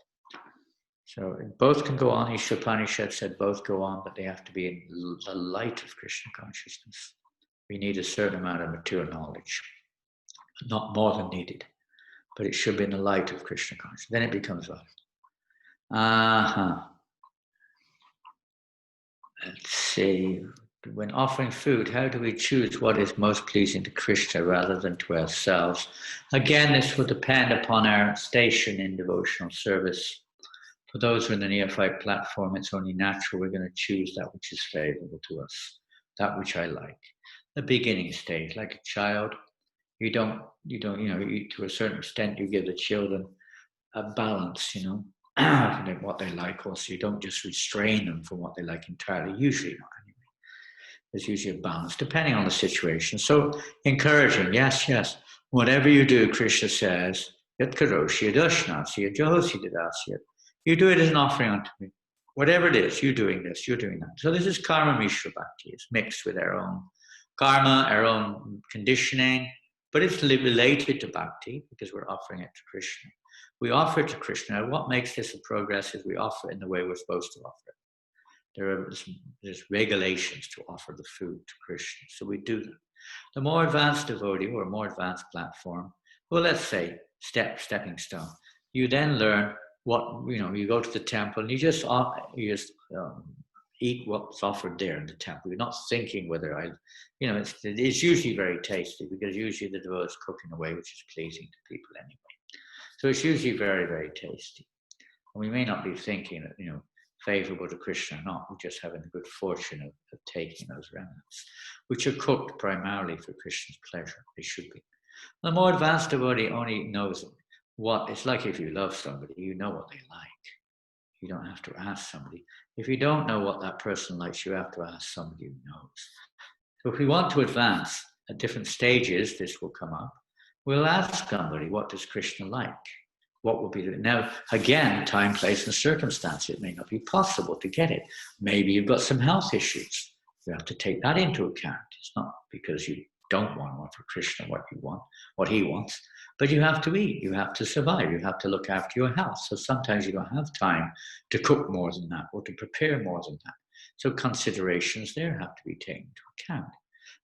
So both can go on. Ishopanishad said both go on, but they have to be in the light of Krishna consciousness. We need a certain amount of material knowledge, not more than needed, but it should be in the light of Krishna consciousness. Then it becomes light. Let's see. When offering food, how do we choose what is most pleasing to Krishna rather than to ourselves? Again, this will depend upon our station in devotional service. For those who are in the neophyte platform, it's only natural we're going to choose that which is favorable to us, that which I like. The beginning stage, like a child, you don't, to a certain extent, you give the children a balance, what they like. Also, you don't just restrain them from what they like entirely. Usually not, anyway. There's usually a balance, depending on the situation. So encouraging, yes. Whatever you do, Krishna says, Yat karoshi yadashnasi yajohosi dadasya. You do it as an offering unto me. Whatever it is, you're doing this, you're doing that. So this is karma mishra bhakti. It's mixed with our own karma, our own conditioning, but it's related to bhakti because we're offering it to Krishna. We offer it to Krishna. Now, what makes this a progress is we offer it in the way we're supposed to offer it. There's regulations to offer the food to Krishna, so we do that. The more advanced devotee or more advanced platform, well, let's say stepping stone, you then learn what, you go to the temple and you just eat what's offered there in the temple. You're not thinking whether it's usually very tasty because usually the devotee is cooking away, which is pleasing to people anyway. So it's usually very, very tasty. And we may not be thinking that, favorable to Krishna or not. We're just having the good fortune of taking those remnants, which are cooked primarily for Krishna's pleasure. They should be. The more advanced devotee only knows what it's like. If you love somebody, you know what they like. You don't have to ask somebody. If you don't know what that person likes, you have to ask somebody who knows. So if we want to advance at different stages, this will come up. We'll ask somebody, what does Krishna like? What will be now, again, time, place, and circumstance. It may not be possible to get it. Maybe you've got some health issues. You have to take that into account. It's not because you don't want to offer Krishna what you want, what he wants, but you have to eat. You have to survive. You have to look after your health. So sometimes you don't have time to cook more than that or to prepare more than that. So considerations there have to be taken into account.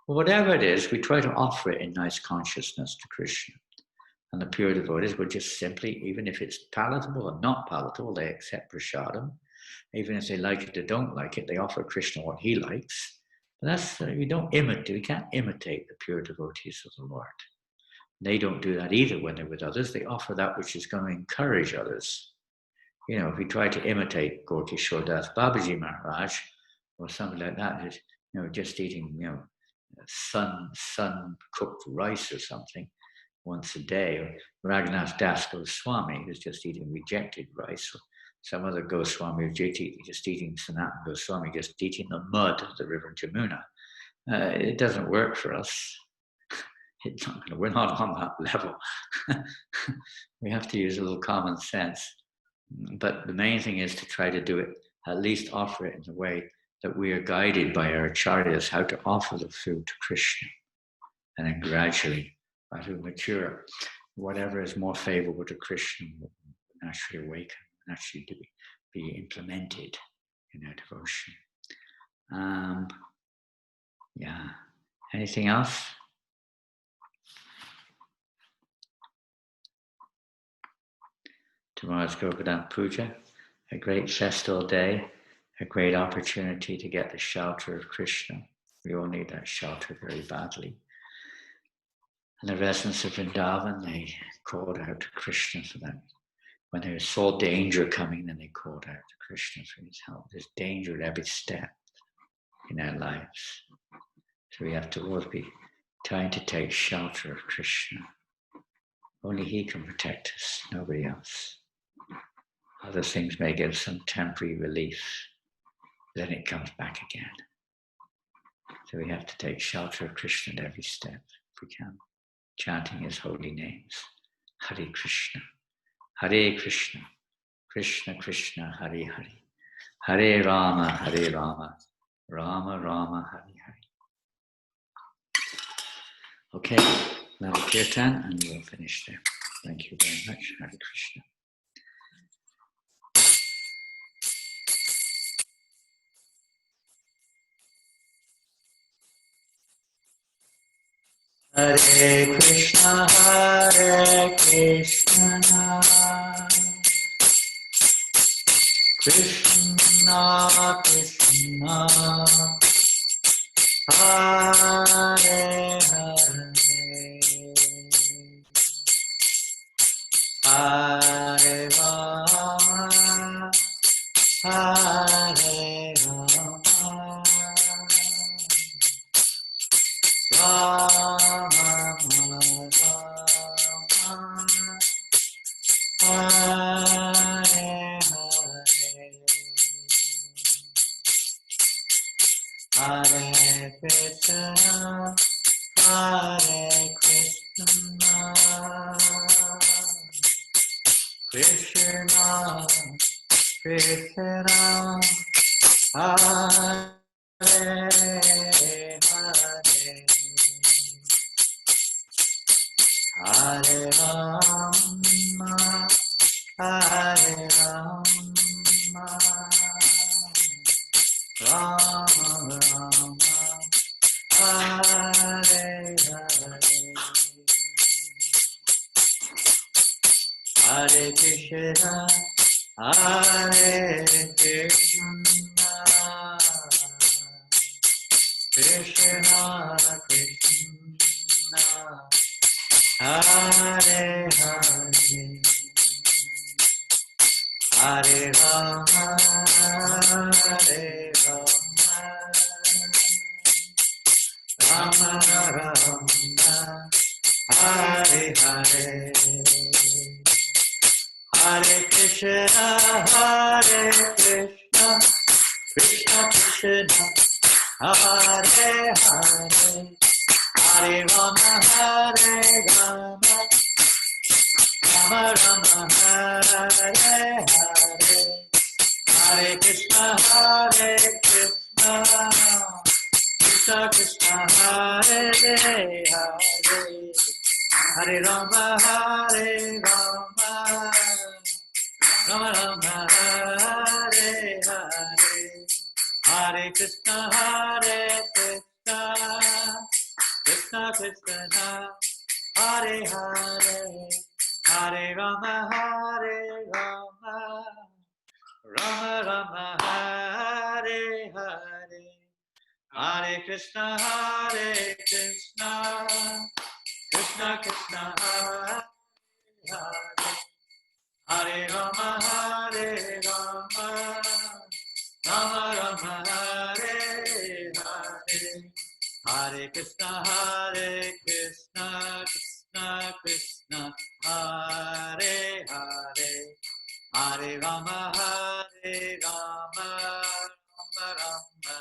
But whatever it is, we try to offer it in nice consciousness to Krishna. And the pure devotees would just simply, even if it's palatable or not palatable, they accept prasadam. Even if they like it or don't like it, they offer Krishna what he likes. But that's, we can't imitate the pure devotees of the Lord. They don't do that either when they're with others. They offer that which is going to encourage others. If we try to imitate Gaur-Kishore Das Babaji Maharaj or something like that, who's, just eating, sun-cooked rice or something, once a day. Or Raghunath Das Goswami was just eating rejected rice. Or some other Goswami was just eating Sanatana Goswami, just eating the mud of the river Jamuna. It doesn't work for us. We're not on that level. We have to use a little common sense. But the main thing is to try to do it, at least offer it in the way that we are guided by our acharyas, how to offer the food to Krishna. And then gradually, as we mature, whatever is more favorable to Krishna will naturally awaken, naturally to be implemented in our devotion. Yeah. Anything else? Tomorrow's Govardhan Puja, a great festal day, a great opportunity to get the shelter of Krishna. We all need that shelter very badly. And the residents of Vrindavan, they called out to Krishna for that. When they saw danger coming, then they called out to Krishna for his help. There's danger at every step in our lives. So we have to always be trying to take shelter of Krishna. Only he can protect us, nobody else. Other things may give some temporary relief, then it comes back again. So we have to take shelter of Krishna at every step, if we can, chanting his holy names. Hare Krishna, Krishna Krishna, Hare Hare, Hare Rama, Rama Rama, Hare Hare. Okay, now Kirtan, and we'll finish there. Thank you very much. Hare Krishna. Hare Krishna, Krishna Krishna, Hare Hare, Hare Rama, Hare Rama, Rama Rama, Hare Hare Krishna, Krishna Krishna, Hare Hare, Hare Rama, Hare Rama, Rama Rama, Hare Hare, Hare Krishna, Hare Krishna, Krishna Krishna, Hare Hare, Hare Rama, Hare Rama, Rama Rama, Hare Hare, Hare Krishna, Hare Krishna, Krishna Krishna, Hare Hare, Hare Rama, Hare Rama, Rama Rama, Hare Hare, Hare Krishna, Hare Krishna, Krishna Krishna, Hare Hare, Hare Rama, Hare Rama, Rama Rama, Hare Hare, Hare Krishna, Hare Krishna, Krishna Krishna, Hare Hare, Hare Rama, Hare Rama, Rama Rama, Hare Hare, Hare Krishna, Hare Krishna, Krishna Krishna, Hare Hare, Hare Rama, Hare Rama, Rama Rama, Hare Hare, Hare Krishna, Krishna Krishna, Hare Rama, Hare Rama, Rama Rama,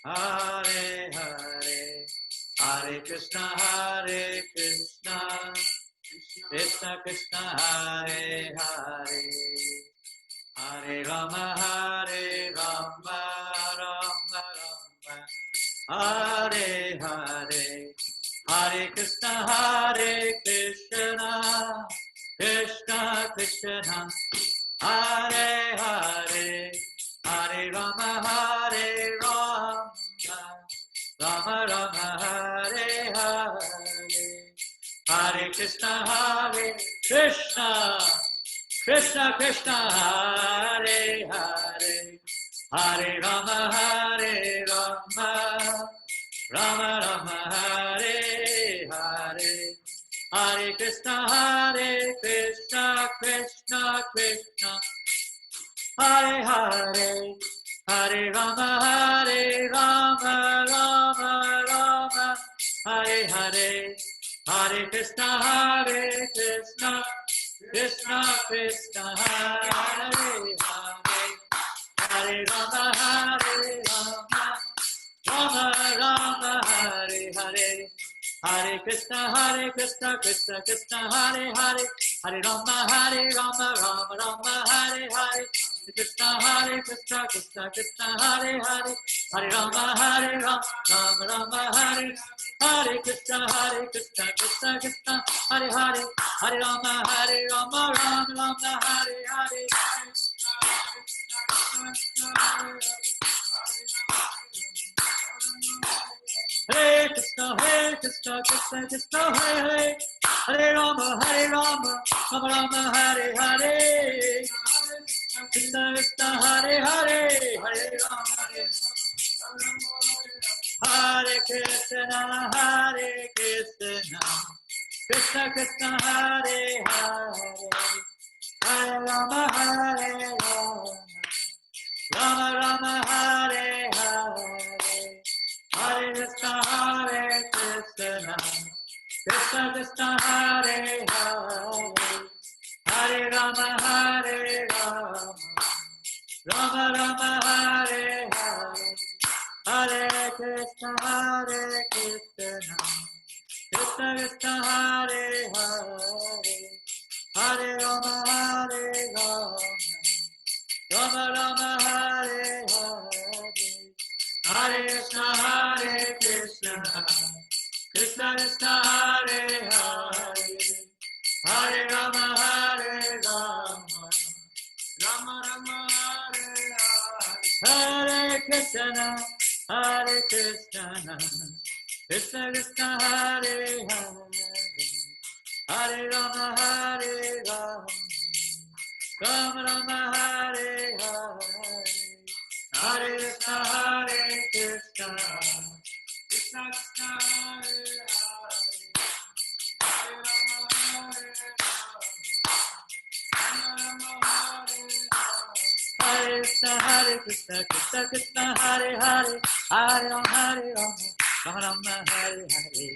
Hare Hare, Hare Krishna, Hare Krishna, Krishna Krishna, Hare Hare, Hare Rama, Hare Rama, Rama Rama, Hare Hare, Hare Krishna, Hare Krishna, Krishna Krishna, Hare Hare, Hare Rama, Hare Rama, Rama Rama, Hare Hare, Hare Krishna, Hare Krishna, Krishna Krishna, Hare Hare, Hare Rama, Hare Rama, Rama Rama, Hare Hare, Hare Krishna, Krishna Krishna, Hare Hare, Hare Rama, Rama Rama, Hare Hare, Hare Krishna, Krishna, Krishna Krishna, Hare Hare, Hare Rama, Rama, Rama Rama, Hare Hare, Hare Krishna, Krishna Krishna, Hare Hare, Hare Rama, Rama Rama, Hare Hare, Krishna, Krishna, Hare Hare, Hare Rama, Rama Rama, Hare Hare, Krishna, Krishna, Hare Hare, Hare Rama, Rama Rama, Hare Hare, Hare Krishna, Krishna, Hare Hare, Hare Rama, Rama Rama, Hare Hare, Krishna, Hare Hare, Hare Rama, Hare Krishna, Krishna Krishna, Hare Hare, Hare Rama, Rama Rama, Hare Hare, Hare Krishna, Krishna Krishna, Hare Hare, Hare Rama, Rama Rama, Hare Hare, Hare Krishna, Krishna Krishna, Hare Hare, Hare Rama, Rama Rama, Hare Hare, Hare Krishna, Krishna Krishna, Hare Hare, Hare Rama, Rama Rama, Hare Hare, Hare Krishna, Krishna Krishna, Hare Hare, Hare Rama, Rama Rama, Hare Hare, Hare Krishna, Krishna Krishna, Hare Hare, Hare Krishna, Krishna Krishna, Hare Hare, Hare Rama, Rama Rama, Hare Hare,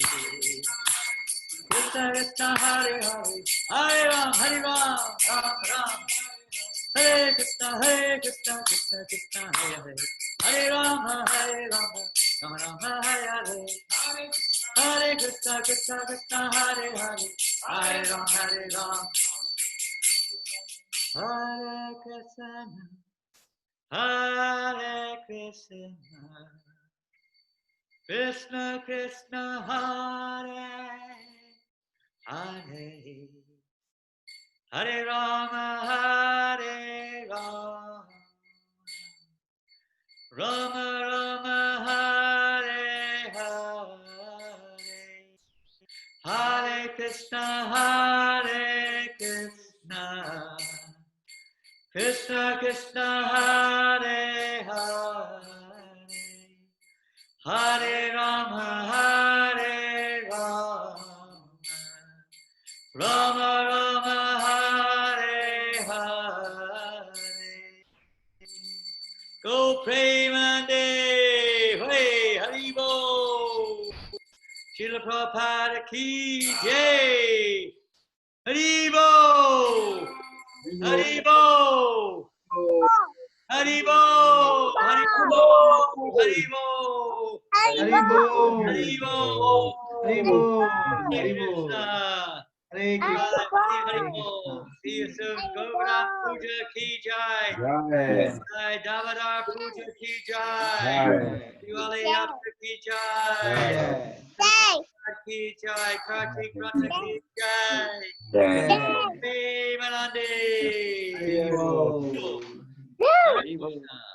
Krishna Krishna, Hare Hare, Hare Ram, Ram Ram, Hare Krishna, Krishna Krishna, Hare Hare, Hare Rama, Rama Rama, Hare Hare, Hare Krishna, Krishna, Hare Hare, Hare Ram, Hare Krishna, Hare Krishna, Krishna Krishna, Hare Hare, Hare Rama, Rama Rama, Hare Hare, Hare Krishna, Krishna Krishna, Hare Hare, Hare Rama, Rama Rama, Hare Hare. Go Premanande, hey, Haribo, Srila Prabhupada ki jai, Haribo. Haribo! Haribo! Haribo! Haribo! Haribo! Haribo! Haribo! Hare Haribo! Krishna! Hare Krishna! Haribo! See you soon. Govardhan Puja ki jai. Jai! Jai Damodar Puja ki jai. Jai! Diwali Yatra ki jai. Jai! Ki jai. Kartik Rata ki jai. Jai! Hey Malandi. Haribo! Hare Krishna.